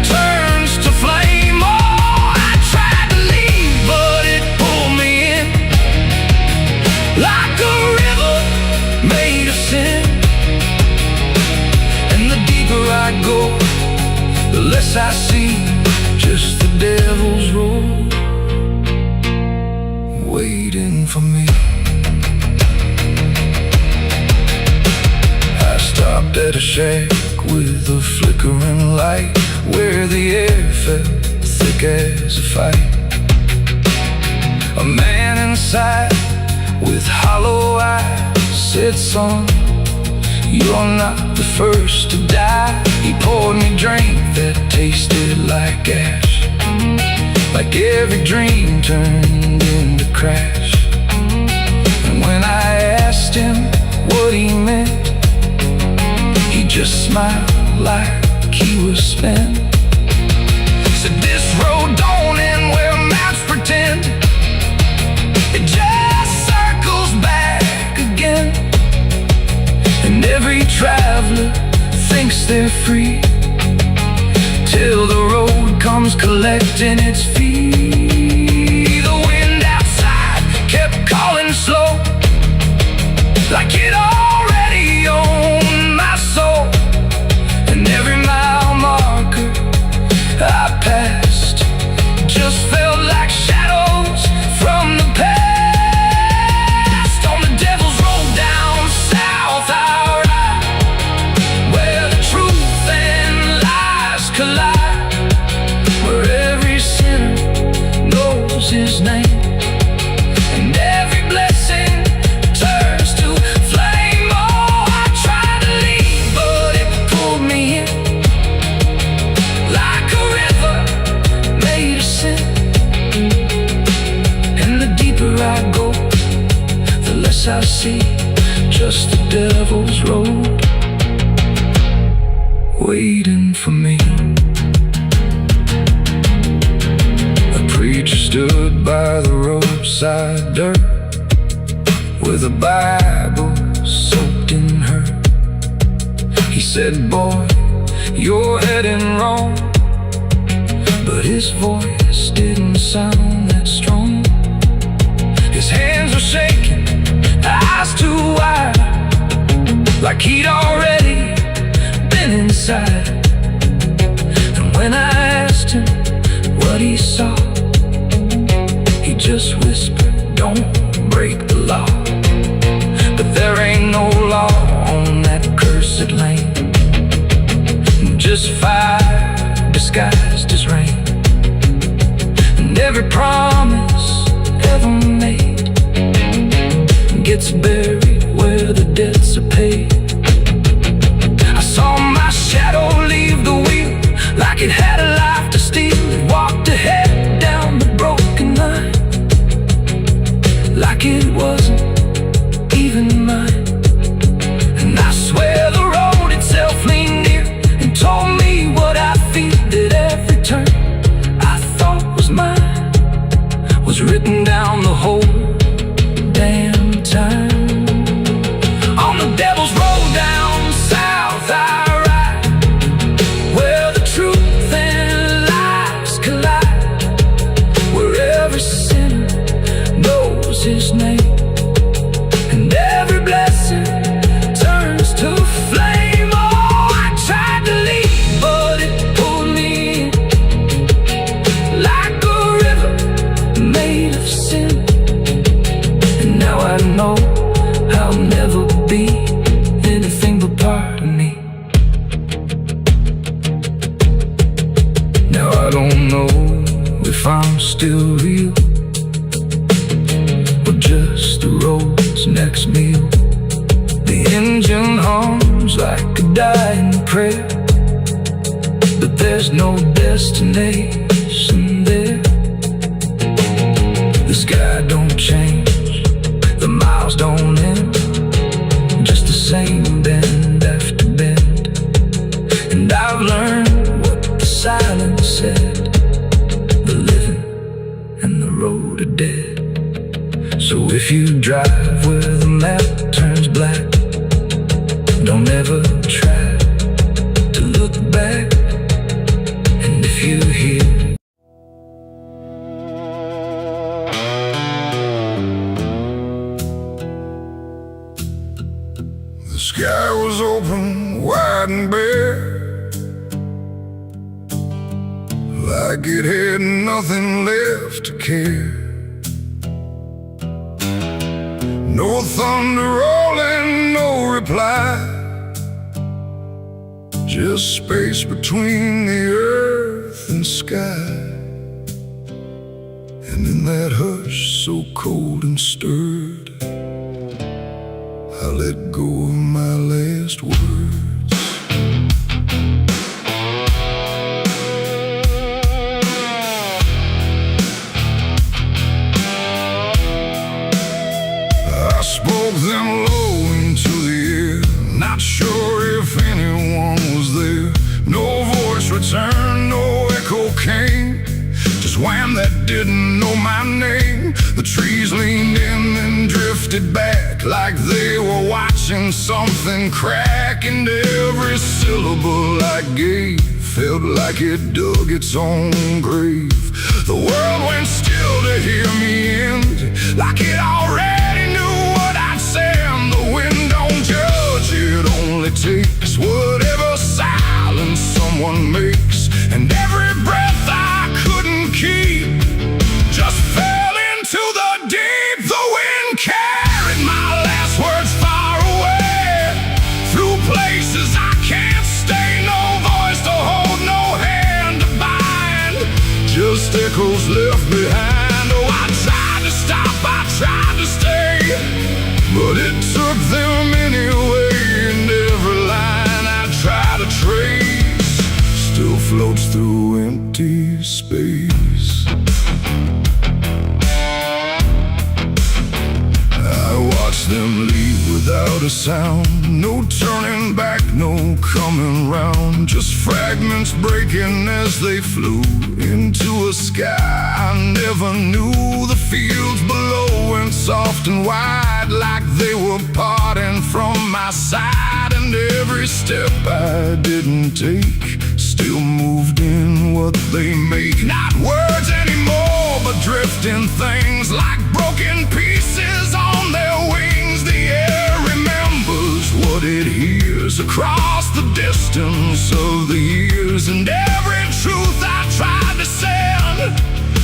turns to flame. Oh, I tried to leave, but it pulled me in, like a river made of sin. And the deeper I go, the less I see, just the devil's road waiting for me. I stopped at a shack with a flickering light, where the air felt thick as a fight. A man inside with hollow eyes said, son, you're not the first to die. He poured me a drink that tasted like ash, like every dream turned into crash. And when I asked him what he meant, he just smiled like he was spent. Said, this road don't end where maps pretend, it just circles back again. And every traveler thinks they're free, till the road comes collecting its fee. The wind outside kept calling slow, like it already owned my soul. And every mile marker I passed just felt by the roadside dirt with a Bible soaked in her. He said, boy, you're heading wrong. But his voice didn't sound that strong. His hands were shaking, eyes too wide, like he'd already been inside. And when I asked him what he saw, he just whispered, don't break the law. But there ain't no law on that cursed lane, just fire disguised as rain. And every promise ever made gets buried where the debts are paid. I saw my shadow leave the wheel like it had a life to steal. It walked ahead down the broken line like it wasn't even mine. And I swear the road itself leaned near and told me what I feel at every turn. I thought was mine was written down the whole damn time. On the devil's road down south I ride, where the truth and lies collide, where every sinner knows his name, and every blessing turns to flame. Oh, I tried to leave, but it pulled me in like a river made of sin. And now I know I'll never be anything but part of me. Now I don't know if I'm still real or just the road's next meal. The engine hums like a dying prayer, but there's no destination there. The sky don't change, the miles don't end, just the same bend after bend. And I've learned what the silence said, the living and the road are dead. So if you drive where the map turns black, don't ever try to look back. And if you hear The sky was open, wide and bare, like it had nothing left to care. No thunder rolling, no reply, just space between the earth and sky. And in that hush so cold and stirred, I let go of my last words. I spoke them low into the air, not sure if anyone was there. No voice returned, no echo came, just wham that didn't know my name. The trees leaned in and drifted back like they were watching something crack, and every syllable I gave felt like it dug its own grave. The world went still to hear me end, like it already knew what I'd say. And the wind don't judge, it only takes whatever silence someone makes. And every breath I couldn't keep just fell into the deep. The wind carried my last words far away, through places I can't stay. No voice to hold, no hand to bind, just echoes left behind. Oh, I tried to stop, I tried to stay, but it took them anyway. And every line I try to trace still floats through empty space. I watch them leave with without a sound. No turning back, no coming round. Just fragments breaking as they flew into a sky I never knew. The fields below went soft and wide, like they were parting from my side. And every step I didn't take still moved in what they make. Not words anymore, but drifting things, like broken pieces on their wings. The air remembers what it hears across the distance of the years. And every truth I tried to send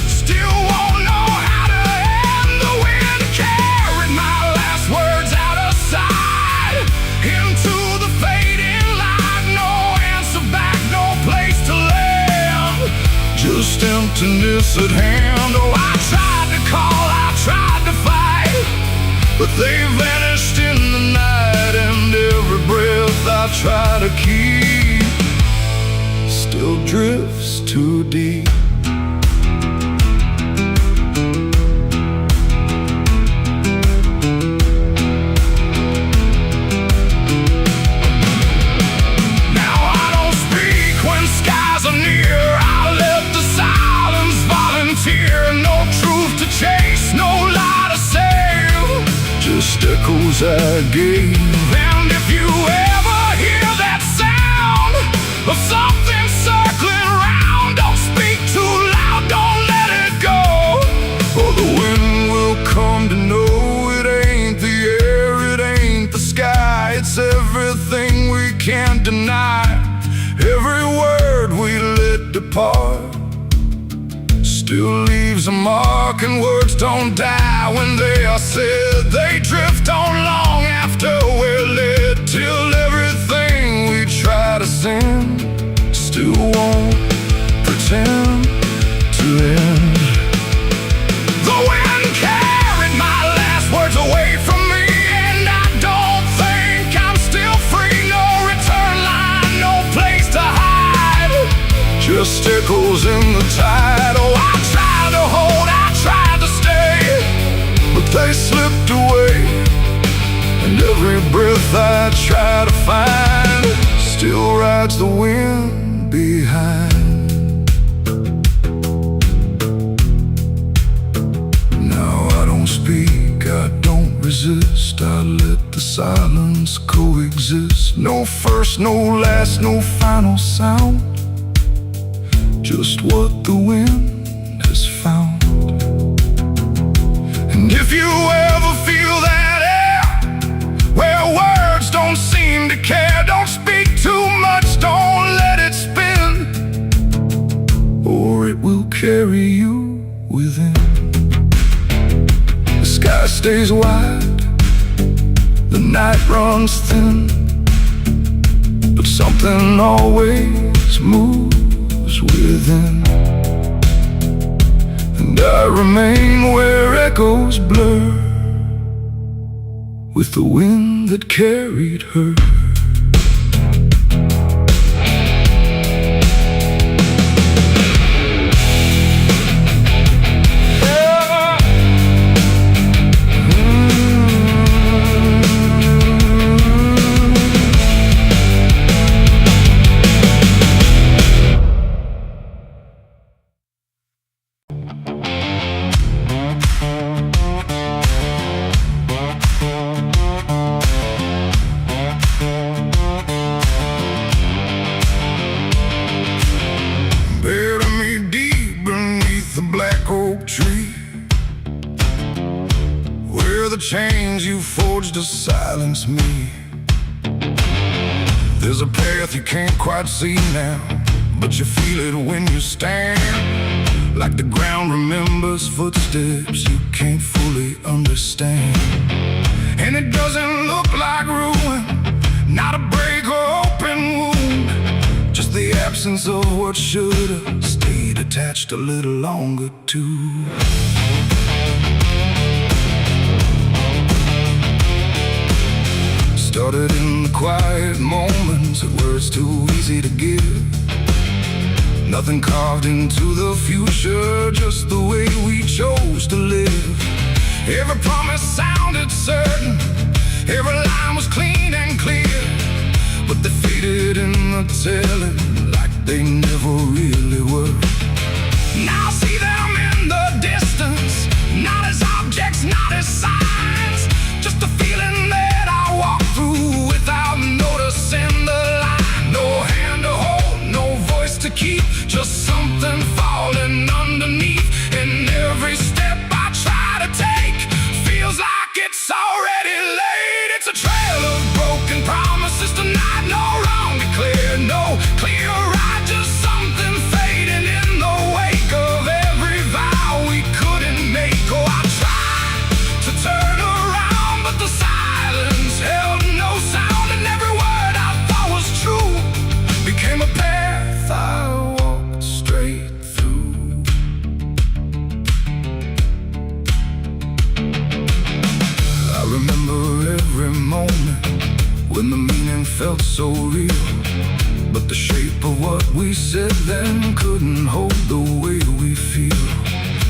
still won't know how to end. The wind carried my last words out of sight into the fading light. No answer back, no place to land, just emptiness at hand. Oh, I tried to call, I tried to fight, but they vanished in the night. And every breath I try to keep still drifts too deep. Now I don't speak when skies are near. I let the silence volunteer. No truth to chase, no lie to save, just echoes I gave. And if you ever hear that sound of something circling around, don't speak too loud, don't let it go, or the wind will come to know it ain't the air, it ain't the sky. It's everything we can't deny. Every word we let depart still leaves a mark, and words don't die when they are said. They drift on long after we're led, till everything we try to send still won't pretend to end. The wind carried my last words away from me, and I don't think I'm still free. No return line, no place to hide, just echoes in the tide. Oh, I tried to hold, I tried to stay, but they slipped away. And every breath I try to find still rides the wind behind. Now I don't speak, I don't resist. I let the silence coexist. No first, no last, no final sound, just what the wind has found. And if you ever feel that air where words don't seem to care, don't speak too much, don't let it spin, or it will carry you within. The sky stays wide, the night runs thin, but something always moves within. And I remain where echoes blur with the wind that carried her. Chains you forged to silence me. There's a path you can't quite see now, but you feel it when you stand. Like the ground remembers footsteps you can't fully understand. And it doesn't look like ruin, not a break or open wound, just the absence of what should've stayed attached a little longer too. Started in the quiet moments where it's too easy to give. Nothing carved into the future, just the way we chose to live. Every promise sounded certain, every lie selling like they never really were. Now I see them in the distance, not as objects, not as signs, just a feeling that I walk through without noticing the line. No hand to hold, no voice to keep, just something falling underneath. And every step I try to take feels like it's already late. It's a trail of broken promises tonight, no wrong declared, no clear right, just something fading in the wake of every vow we couldn't make. Oh, I tried to turn around, but the silence held no sound, and every word I thought was true became a path I walked straight through. I remember every moment when the meaning felt so real, but the shape of what we said then couldn't hold the way we feel.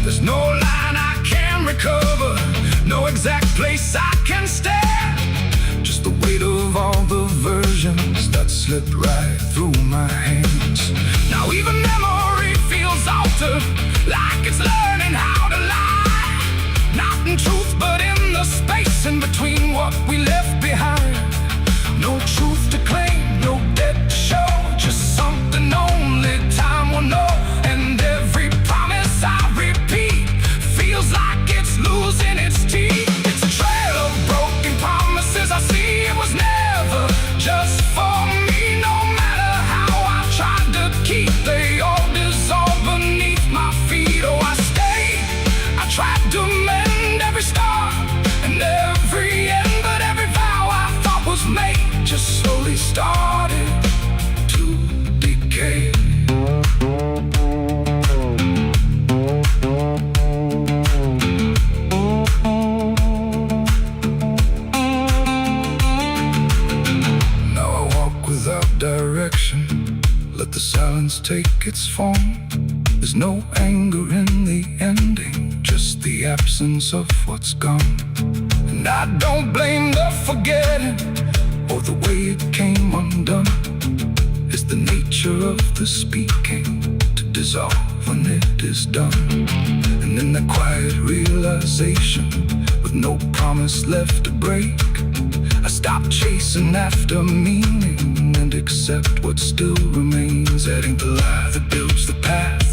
There's no line I can recover, no exact place I can stand, just the weight of all the versions that slipped right through my hands. Now even memory feels altered, like it's learning how to lie, not in truth but in the space in between what we left behind. No truth to claim, no debt to show, just something only time will know. And every promise I repeat feels like it's losing its teeth. It's a trail of broken promises. I see it was never just for me. No matter how I tried to keep, they all dissolve beneath my feet. Oh, I stayed, I tried to mend every star and every end, but every vow I thought was made just slowly started to decay. Now I walk without direction, let the silence take its form. There's no anger in the ending, just the absence of what's gone. And I don't blame the forgetting or the way it came undone. It's the nature of the speaking to dissolve when it is done. And in the quiet realization, with no promise left to break, I stop chasing after meaning and accept what still remains. That ain't the lie that builds the path,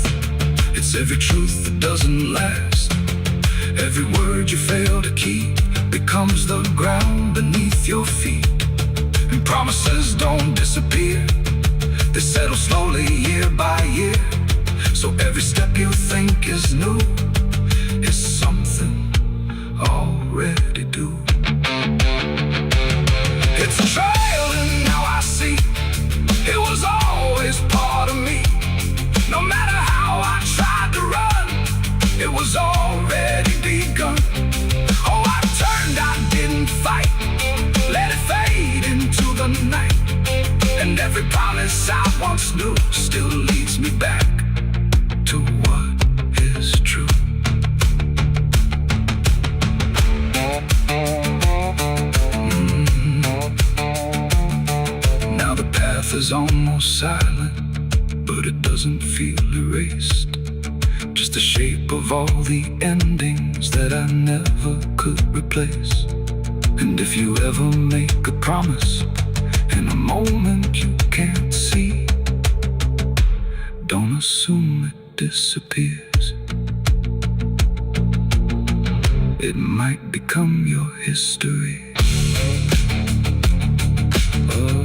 it's every truth that doesn't last. Every word you fail to keep becomes the ground beneath your feet. And promises don't disappear, they settle slowly year by year. So every step you think is new is something already due. It's a trail and now I see it was always part of me. No matter how I tried to run, it was already begun. Oh, I turned, I didn't fight, let it fade into the night. And every promise I once knew still leads me back to what is true. Now the path is almost silent, but it doesn't feel erased. Just the shape of all the endings that I never could replace. And if you ever make a promise in a moment you can't see, don't assume it disappears. It might become your history. Oh.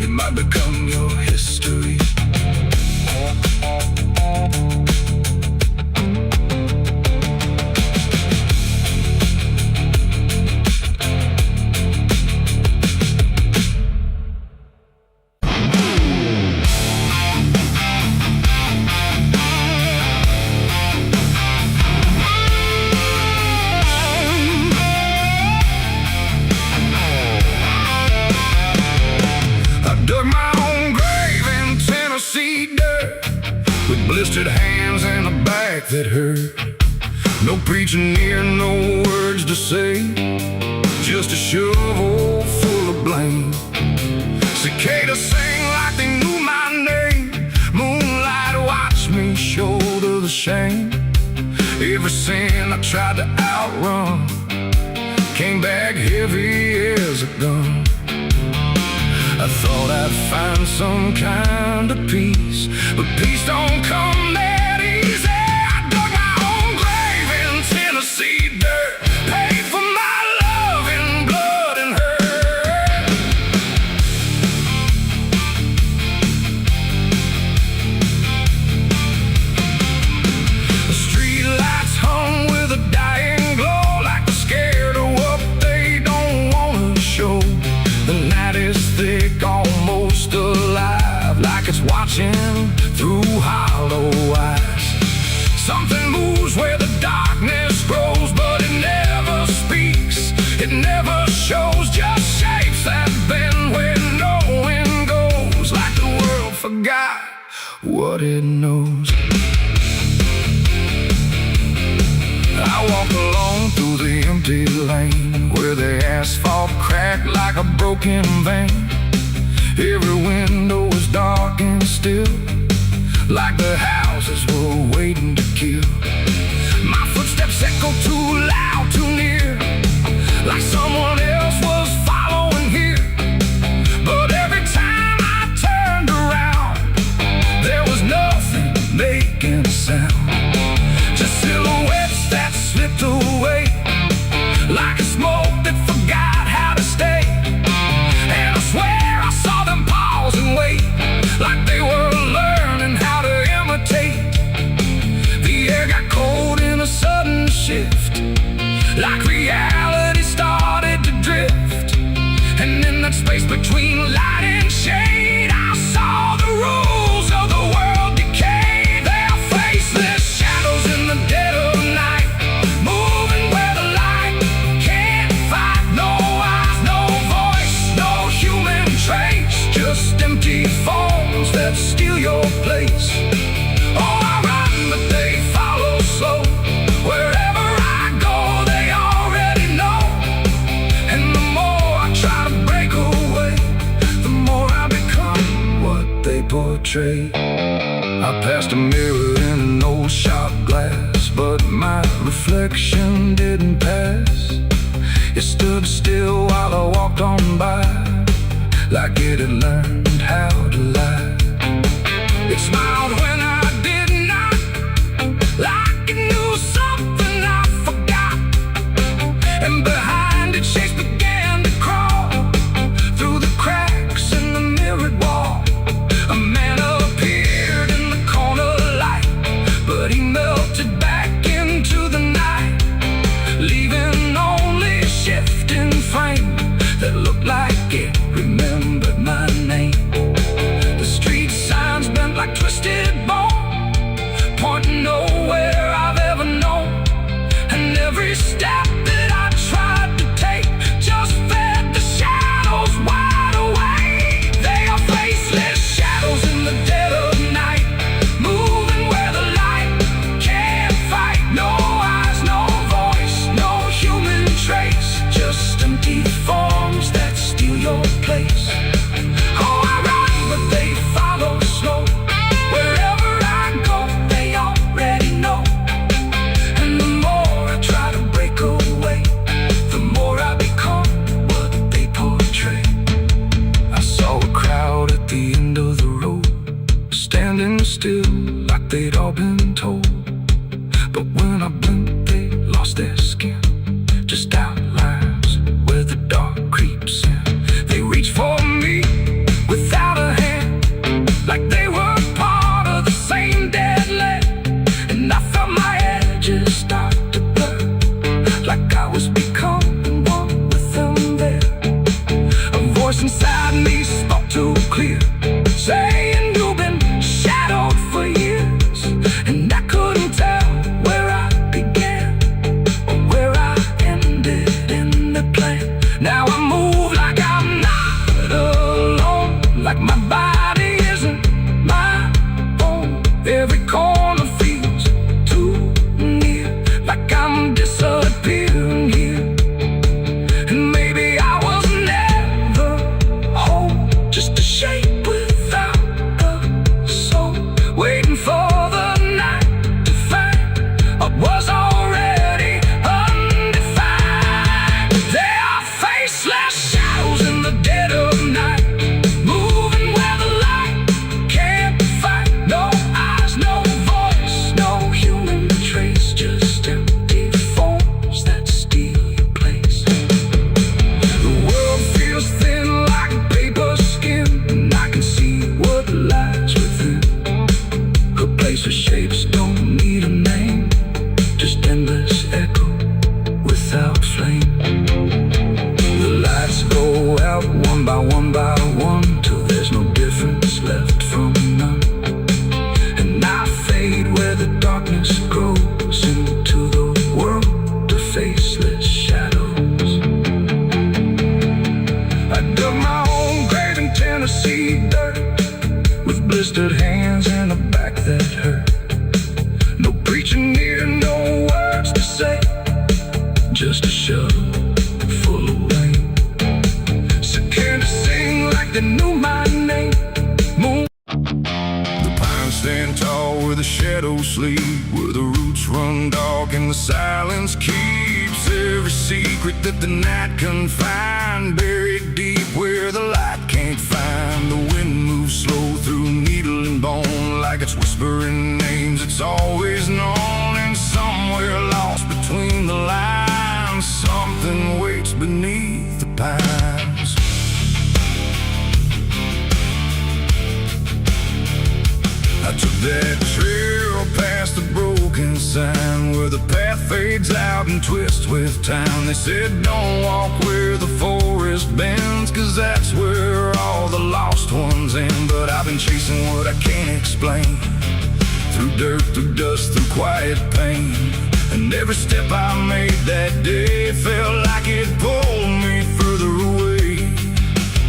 It might become your history. Blistered hands and a back that hurt. No preaching here, no words to say, just a shovel full of blame. Cicadas sing like they knew my name. Moonlight watched me shoulder the shame. Every sin I tried to outrun came back heavy as a gun. I thought I'd find some kind of peace, but peace don't come that easy. I dug my own grave in Tennessee dirt, paid for my love in blood and hurt. The street lights hung with a dying glow, like they're scared of what they don't want to show. The night is thick, almost alive, like it's watching through hollow eyes. Something moves where the darkness grows, but it never speaks, it never shows, just shapes that bend where no wind goes, like the world forgot what it knows. I walk along through the empty lane, where the asphalt cracked like a broken vein. Every window was dark and still, like the houses were waiting to kill. My footsteps echo too loud, too near, like someone else was following here. But every time I turned around, there was nothing making a sound, just silhouettes that slipped away, like a smoke that forgot how to stay. And I swear I saw them pause and wait, like they were learning how to imitate. The air got cold in a sudden shift, like reality started to drift. And in that space between light and shade, I saw the rules of the world decay. Their faceless shadows in the dead of night, moving where the light can't fight. No eyes, no voice, no human trace, just empty forms that steal your place. Oh, I run, but they follow slow. Wherever I go, they already know. And the more I try to break away, the more I become what they portray. I passed a mirror in an old shop glass, but my reflection didn't pass. It stood still while I walked on by, like it had learned how to lie. It smiled when I did not, like it knew something I forgot. And behind it, shapes began to crawl through the cracks in the mirrored wall. A man appeared in the corner light, but he melted back into the night, leaving only a shifting frame that looked like it remembered my name. The street signs bent like twisted bone, pointing nowhere I've ever known. And every step that I tried to take just fed the shadows wide awake. They are faceless shadows in the dead of night, moving where the light can't fight. No eyes, no voice, no human trace, just empty forms that steal your place. Oh, I run, but they follow slow. Wherever I go, they already know. And the more I try to break away, the more I become what they portray. I saw a crowd at the end of the road, standing still like they'd all been told. But when I blinked, they lost their skin, just outlines where the dark creeps in. They reach for me without a hand, like they were part of the same dead land. And I felt my edges start to blur, like I was becoming one with them there. A voice inside me spoke too clear, saying you've been shadowed for years. And I couldn't tell where I began or where I ended in the plan. Now I move like I'm not alone, like my body isn't my own. Every corner feels too near, like I'm disappearing here. And maybe I can see what lies within. Her place of shapes don't need a name, just endless echo without flame. The lights go out one by one till there's no difference left from none. And I fade where the darkness grows into the world of faceless shadows. I dug my own grave in Tennessee dirt, with blistered hands and a back that hurt. No preaching near, no words to say, just a shovel full of rain. Scared to sing like they knew my name. The pines stand tall where the shadows sleep, where the roots run dark and the silence keeps every secret that the night can find. Buried deep where the light can't find. The wind moves slow through needle and bone, like it's whispering names it's always known. And somewhere lost between the lines, something waits beneath the pines. I took that trail past the broken sign, where the path fades out and twists with time. They said don't walk where the forest bends, 'cause that's where all the lost ones end. But I've been chasing what I can't explain, through dirt, through dust, through quiet pain. And every step I made that day felt like it pulled me further away.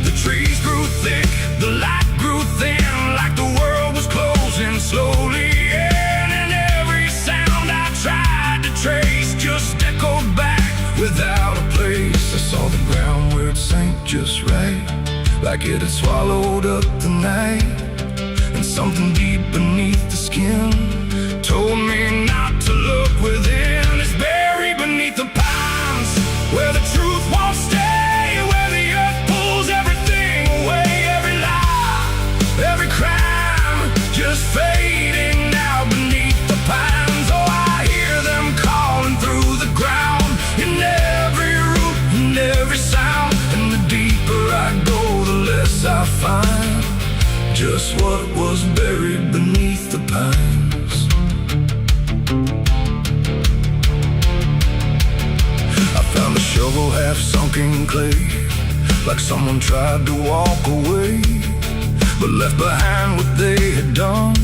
The trees grew thick, the light grew thin, like the world was closing slowly in. And every sound I tried to trace just echoed back without a place. I saw the ground where it sank just right, like it had swallowed up the night. And something deep beneath the skin told me not to look within. It's buried beneath the pines, where the truth won't stay, where the earth pulls everything away. Every lie, every crime, just fading now beneath the pines. Oh, I hear them calling through the ground, in every root and every sound. And the deeper I go, the less I find just what was buried beneath the pines. I found a shovel half sunk in clay, like someone tried to walk away, but left behind what they had done.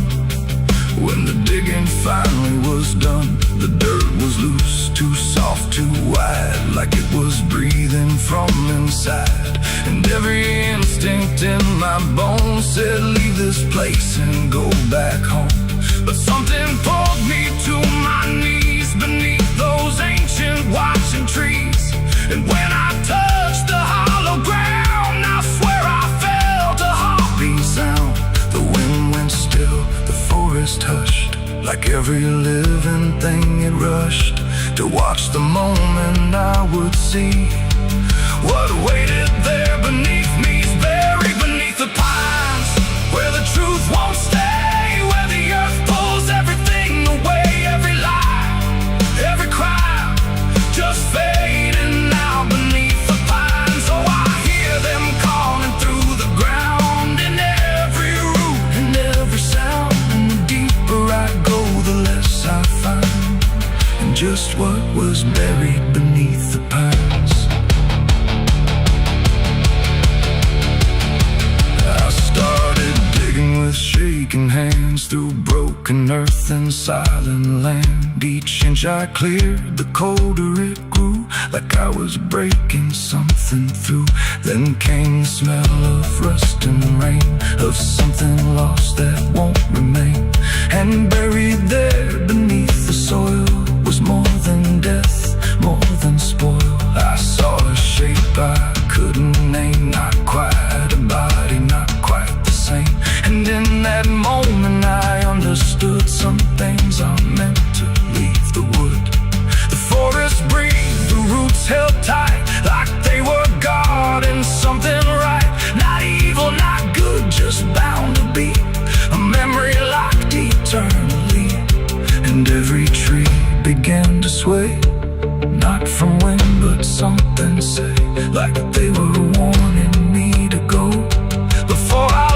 When the digging finally was done, the dirt was loose, too soft, too wide, like it was breathing from inside. And every instinct in my bones said leave this place and go back home. But something pulled me to my knees beneath those ancient watching trees. And when I touched the hollow ground, I swear I felt a heartbeat sound. The wind went still, the forest hushed, like every living thing it rushed to watch the moment I would see what waited there beneath me. Is buried beneath the pines, where the truth won't stay, where the earth pulls everything away. Every lie, every crime, just fading now beneath the pines. Oh, I hear them calling through the ground, in every root and every sound. And the deeper I go, the less I find, and just what was buried beneath the pines. With shaking hands through broken earth and silent land. Each inch I cleared, the colder it grew, like I was breaking something through. Then came the smell of rust and rain, of something lost that won't remain. And buried there beneath the soil was more than death, more than spoil. I saw a shape I couldn't name, not quite a body, not quite the same. And in that moment I understood some things are meant to leave the wood. The forest breathed, the roots held tight, like they were guarding something right. Not evil, not good, just bound to be a memory locked eternally. And every tree began to sway, not from wind but something say, like they were warning me to go before I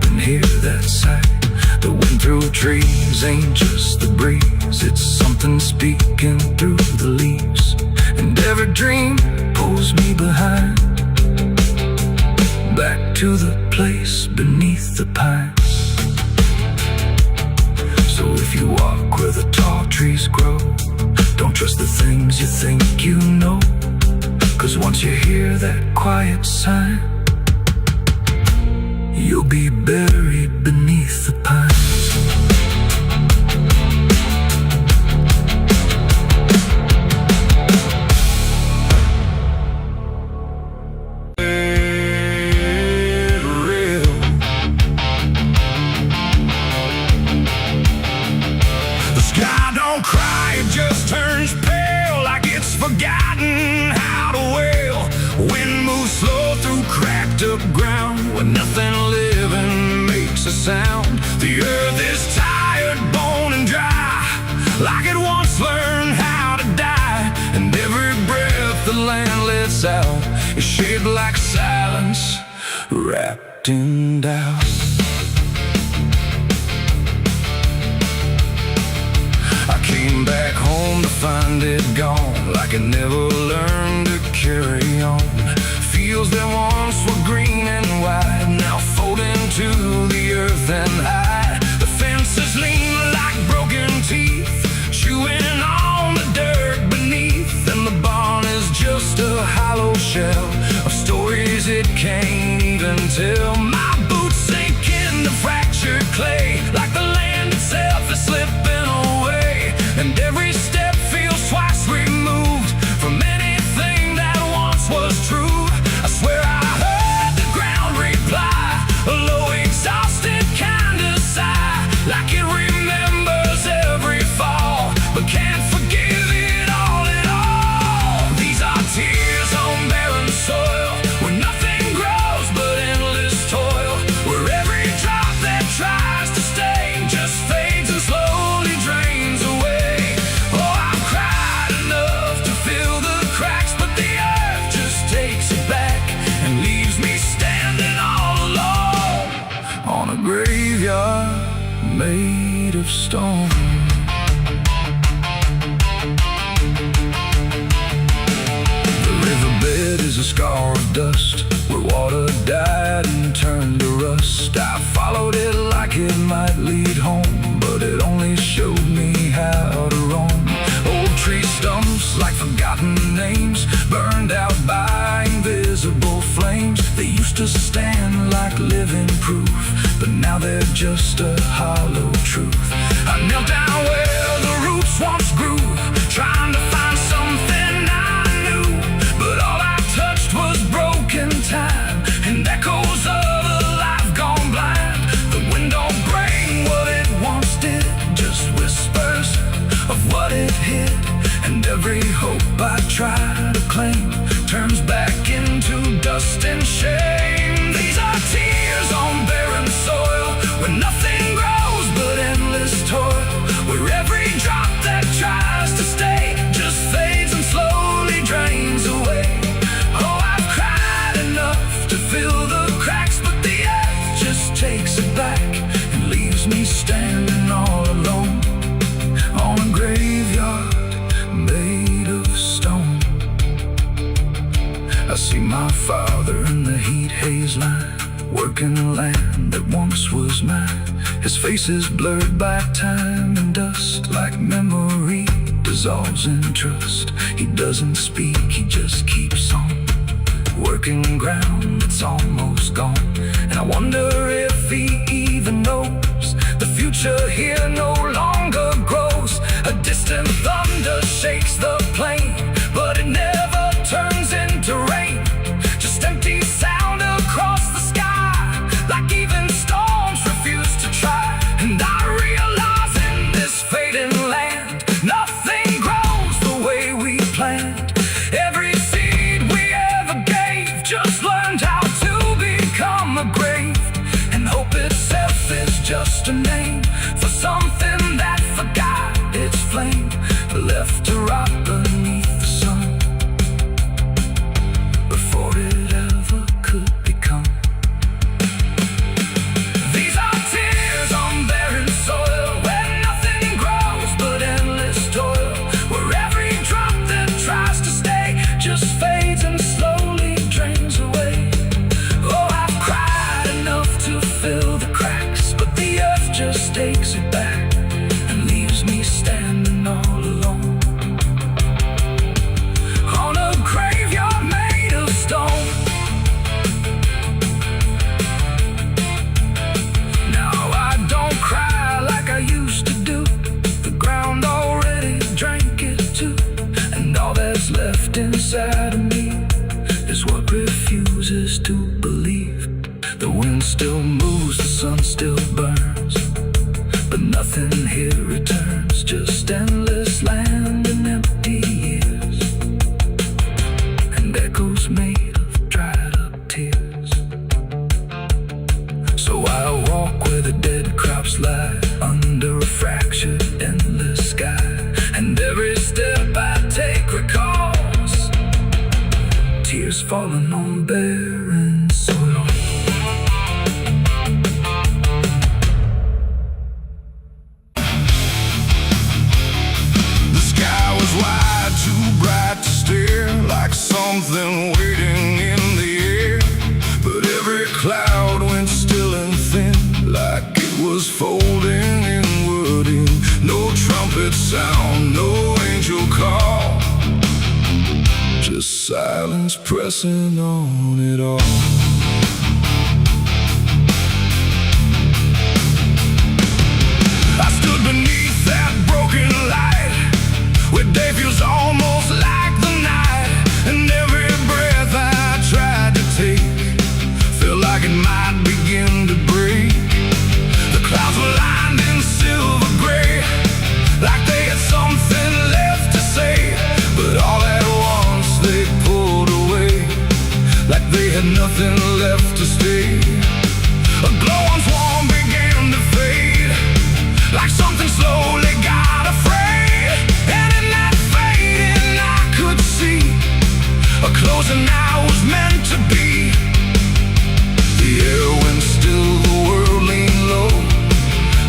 can hear that sigh. The wind through trees ain't just the breeze, it's something speaking through the leaves. And every dream pulls me behind, back to the place beneath the pines. So if you walk where the tall trees grow, don't trust the things you think you know. 'Cause once you hear that quiet sign, you'll be buried beneath the pines. The sky don't cry, it just turns pale, like it's forgotten how to wail. Wind moves slow through cracked up ground, where nothing living makes a sound. The earth is tired, bone and dry, like it once learned how to die. And every breath the land lets out is shaped like silence, wrapped in doubt. I came back home to find it gone, like it never learned to carry on. Fields that once were green and wide, now fold into the earth and hide. The fences lean like broken teeth, chewing on the dirt beneath. And the barn is just a hollow shell of stories it can't even tell. My boots sink into fractured clay, like the land itself is slipping away. And every step feels twice removed from anything that once was true. I swear I heard the ground reply, a low exhausted kind of sigh, like it remembers every fall, but can't forgive it all at all. These are tears on barren soil, where nothing grows but endless toil, where every drop that tries to stay just fades and slowly drains away. Oh, I've cried enough to fill the cracks, but the earth just takes it back and leaves me standing all alone on a graveyard made of stone. The riverbed is a scar of dust, where water died and turned to rust. I followed it like it might lead home, but it only showed me how to roam. Old tree stumps like forgotten names, burned out by invisible flames. They used to stand like living proof, but now they're just a hollow truth. I knelt down where the roots once grew, trying to find something I knew, but all I touched was broken time and echoes of a life gone blind. The wind don't bring what it once did, just whispers of what it hid. And every hope I try to claim turns back into dust and shame. These are tears on barren soil, where nothing grows but endless toil, where every drop that tries to stay just fades and slowly drains away. Oh, I've cried enough to fill the cracks, but the earth just takes it back and leaves me standing all alone on a graveyard made of stone. I see my father in the heat haze line, working the land that once was mine. His face is blurred by time and dust, like memory dissolves in trust. He doesn't speak, he just keeps on working ground that's almost gone. And I wonder if he even knows the future here no longer grows. A distant thunder shakes the plain, but it never turns into rain, just empty sound across the sky, like even storms refuse to try. And I realize in this fading land, nothing grows the way we planned. Every seed we ever gave just learned how to become a grave, and hope itself is just a name for something that forgot its flame, left to rot beneath the sun before it ever could become. The just takes it back and leaves me standing all alone on a graveyard made of stone. Now I don't cry like I used to do. The ground already drank it too, and all that's left inside of me is what refuses to believe. The wind still moves, the sun still burns, but nothing here returns. Just endless land and empty years, and echoes made of dried up tears. So I walk where the dead crops lie, under a fractured endless sky, and every step I take recalls tears falling on barren soil. The sky was wide, too bright to stare, like something waiting in the air. But every cloud went still and thin, like it was folding inward in. No trumpet sound, no angel call, just silence pressing on it all. I stood beneath that broken light, where day feels almost like the night, and every breath I tried to take felt like it might begin to break. The clouds were lined in silver gray, like they had something left to say, but all at once they pulled away, like they had nothing left to stay. A glowing swarm began to fade, like something slowly got afraid, and in that fading I could see a closing I was meant to be. The air went still, the world leaned low,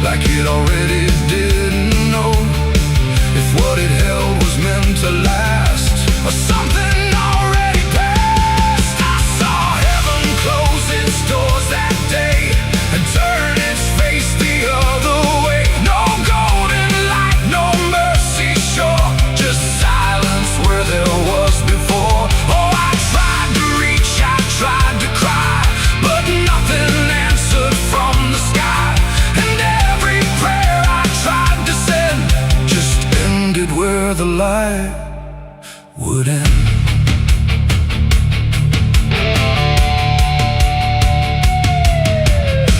like it already didn't know if what it held was meant to last, or something already passed. I saw heaven close its doors that day and turn its face the other way. No golden light, no mercy shore, just silence where there was before. Oh, I tried to reach, I tried to cry, but nothing answered from the sky, and every prayer I tried to send just ended where the light would end.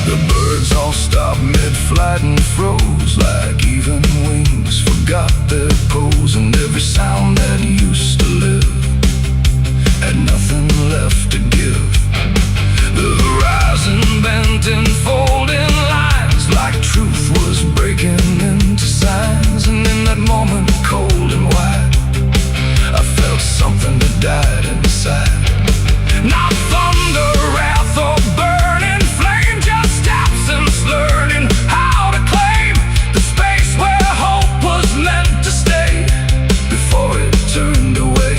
The birds all stopped mid-flight and froze, like even wings forgot their pose, and every sound that used to live had nothing left to give. The horizon bent in folding lines, like truth was breaking into signs, and in that moment, cold and white, I felt something that died inside. Not thunder, wrath, or burning flame, just absence learning how to claim the space where hope was meant to stay before it turned away.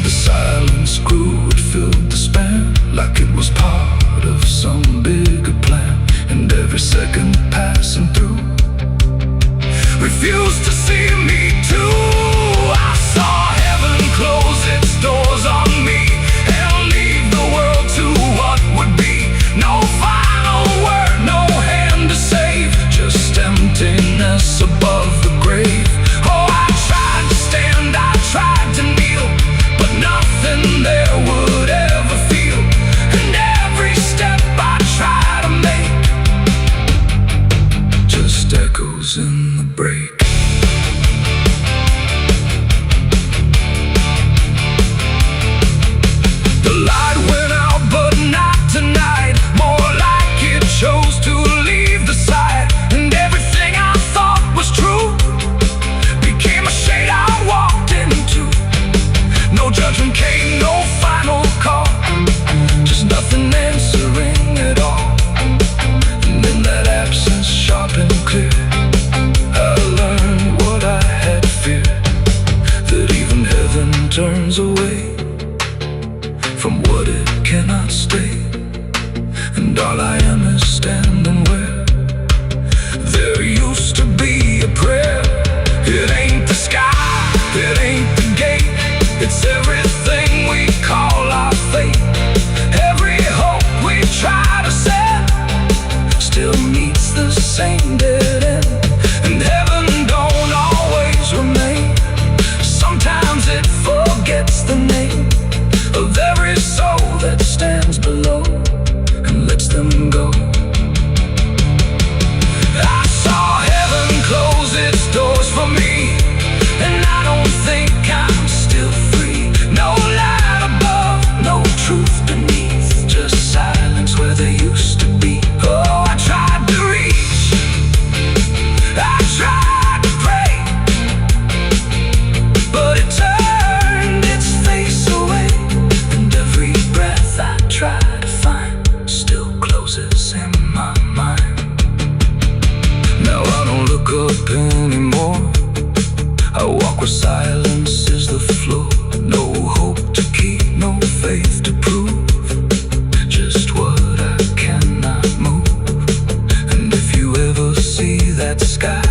The silence grew, it filled the span, like it was part of some bigger plan, and every second passing through refused to see me too. I saw heaven close its doors on me and leave the world to what would be. No final word, no hand to save, just emptiness above the grave. Oh, I tried to stand, I tried to kneel, but nothing there would ever feel, and every step I tried to make anymore. I walk where silence is the flow. No hope to keep, no faith to prove, just what I cannot move. And if you ever see that sky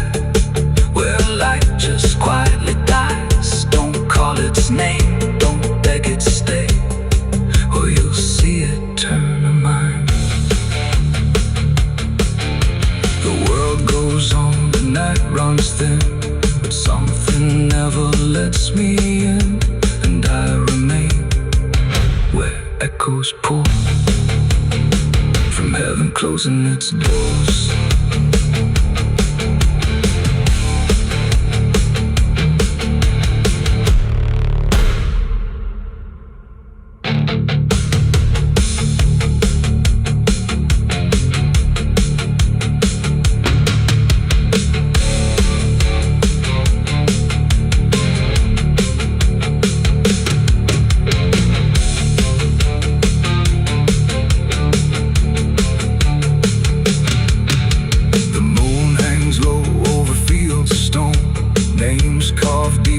where light just quietly dies, don't call its name, don't beg it stay, or you'll see it turn a mind. The world goes on, the night runs thin, but something never lets me in, and I remain where echoes pour from heaven closing its doors.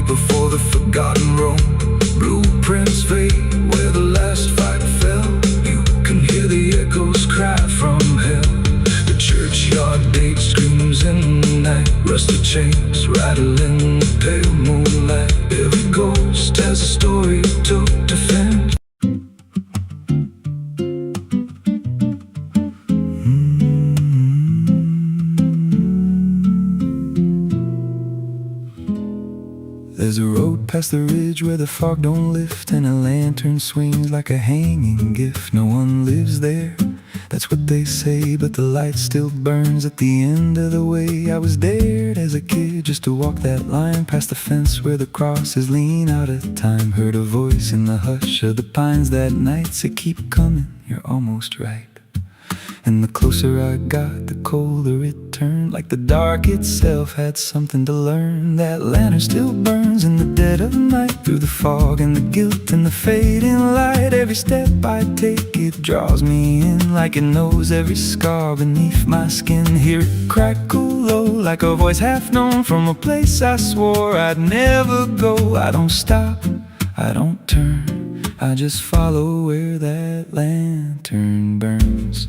Before the forgotten roam, blueprints fade where the last fight fell. You can hear the echoes cry from hell. The churchyard date screams in the night. Rusty chains rattle in the pale moonlight. Every ghost has a story to defend. There's a road past the ridge where the fog don't lift, and a lantern swings like a hanging gift. No one lives there, that's what they say, but the light still burns at the end of the way. I was dared as a kid just to walk that line past the fence where the crosses lean out of time. Heard a voice in the hush of the pines that night say, keep coming, you're almost right. And the closer I got, the colder it turned, like the dark itself had something to learn. That lantern still burns in the dead of night, through the fog and the guilt and the fading light. Every step I take, it draws me in, like it knows every scar beneath my skin. Hear it crackle low, like a voice half known from a place I swore I'd never go. I don't stop, I don't turn, I just follow where that lantern burns.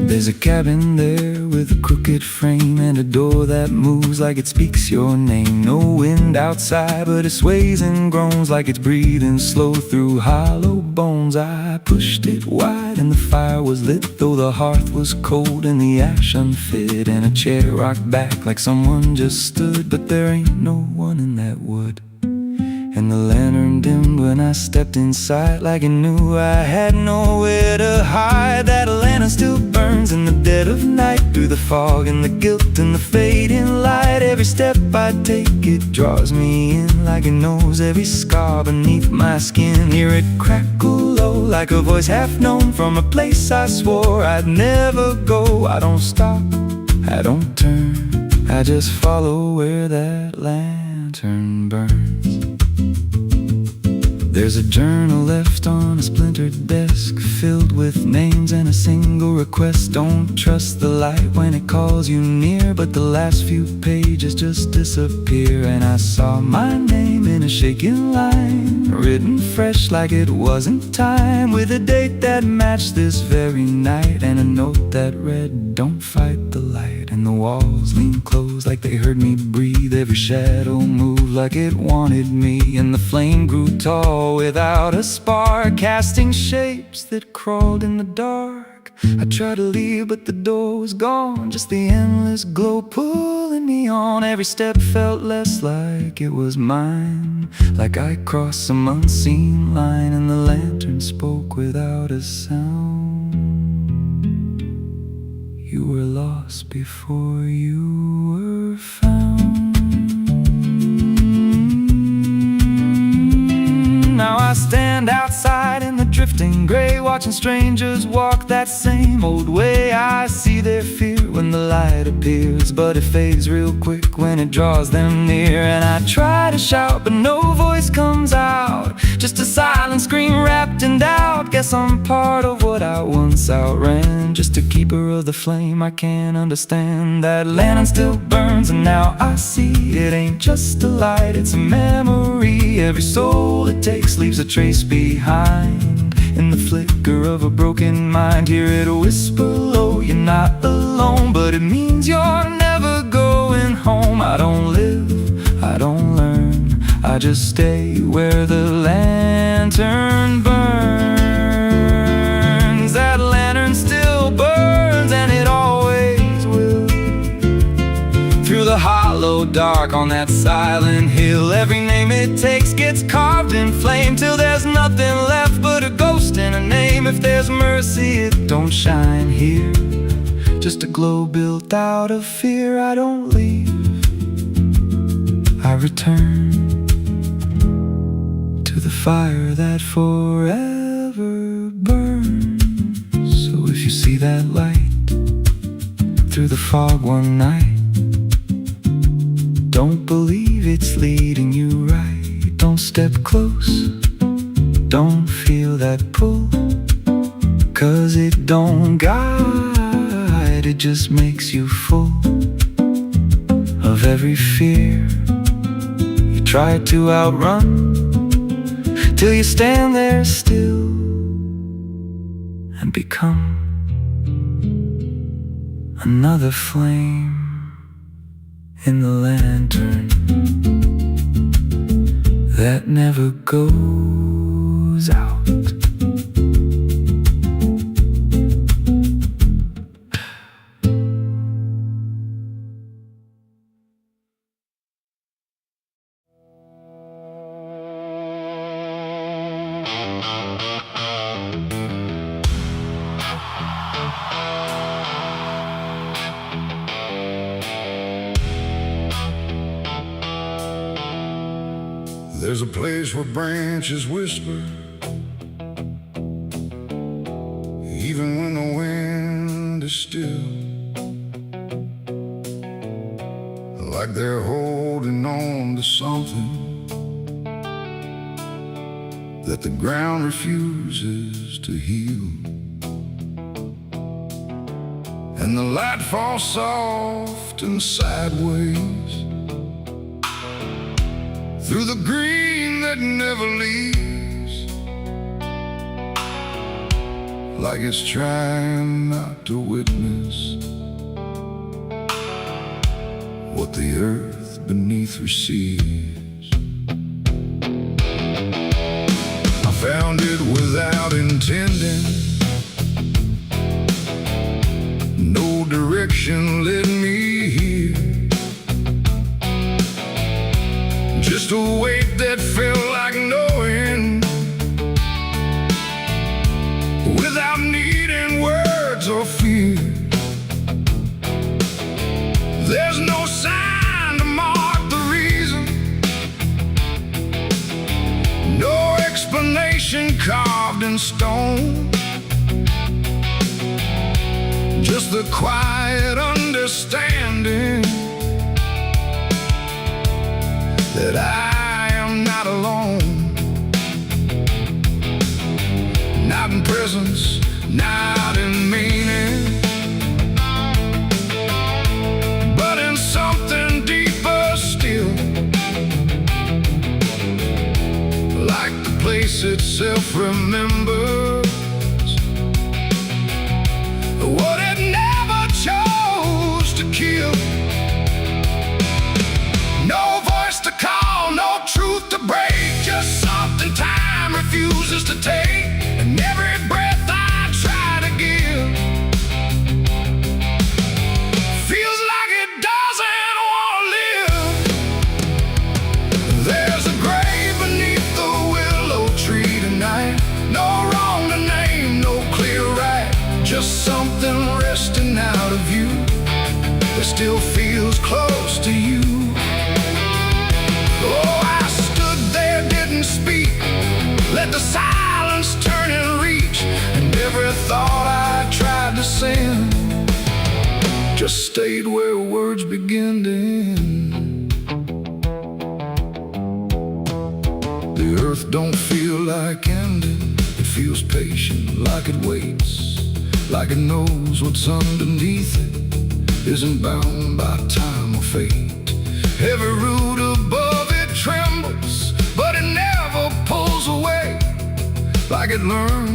There's a cabin there with a crooked frame and a door that moves like it speaks your name. No wind outside, but it sways and groans like it's breathing slow through hollow bones. I pushed it wide and the fire was lit, though the hearth was cold and the ash unfit, and a chair rocked back like someone just stood. But there ain't no one in that wood. And the lantern dimmed when I stepped inside, like it knew I had nowhere to hide. That lantern still burns in the dead of night, through the fog and the guilt and the fading light. Every step I take, it draws me in, like it knows every scar beneath my skin. Hear it crackle low, like a voice half known from a place I swore I'd never go. I don't stop, I don't turn, I just follow where that lantern burns. There's a journal left on a splintered desk, filled with names and a single request. Don't trust the light when it calls you near, but the last few pages just disappear. And I saw my name in a shaking line, written fresh like it wasn't time, with a date that matched this very night, and a note that read, don't fight the light. And the walls leaned close like they heard me breathe. Every shadow moved like it wanted me, and the flame grew tall without a spark, casting shapes that crawled in the dark. I tried to leave, but the door was gone, just the endless glow pulling me on. Every step felt less like it was mine, like I crossed some unseen line, and the lantern spoke without a sound. You were lost before you were found. Now I stand outside in the drifting gray, watching strangers walk that same old way. I see their fear when the light appears, but it fades real quick when it draws them near. And I try to shout, but no voice comes out, just a silent scream wrapped in doubt. Guess I'm part of what I once outran, just to keep vapor of the flame. I can't understand that lantern still burns, and now I see it ain't just a light, it's a memory. Every soul it takes leaves a trace behind. In the flicker of a broken mind, hear it whisper low, you're not alone, but it means you're never going home. I don't live, I don't learn, I just stay where the lantern burns. That lantern still burns, and it always will. Through the hollow dark on that silent hill, every name it takes gets carved in flame, till there's nothing left but a ghost and a name. If there's mercy, it don't shine here, just a glow built out of fear. I don't leave, I return to the fire that forever burns. So if you see that light through the fog one night, don't believe it's leading you right. Don't step close, don't feel that pull, 'cause it don't guide, it just makes you full of every fear you try to outrun, till you stand there still and become another flame in the lantern that never goes out. There's a place where branches whisper, even when the wind is still, like they're holding on to something that the ground refuses to heal. And the light falls soft and sideways through the green that never leaves, like it's trying not to witness what the earth beneath receives. I found it without intending, no direction led me here, just a weight that felt like knowing, without needing words or fear. There's no sign to mark the reason, no explanation carved in stone, just the quiet understanding that I am not alone. Not in presence, not in meaning, but in something deeper still, like the place itself remembers what it never chose to kill. No voice to call, no truth to break, just something time refuses to take, and every breath I try to give feels like it doesn't want to live. There's a grave beneath the willow tree tonight, no wrong to name, no clear right, just something resting out of you that still feels close to you. Oh, I stood there, didn't speak, let the silence turn and reach, and every thought I tried to send just stayed where words begin to end. The earth don't feel like ending, it feels patient, like it waits, like it knows what's underneath it isn't bound by time or fate. Every root above it trembles, but it never pulls away, like it learned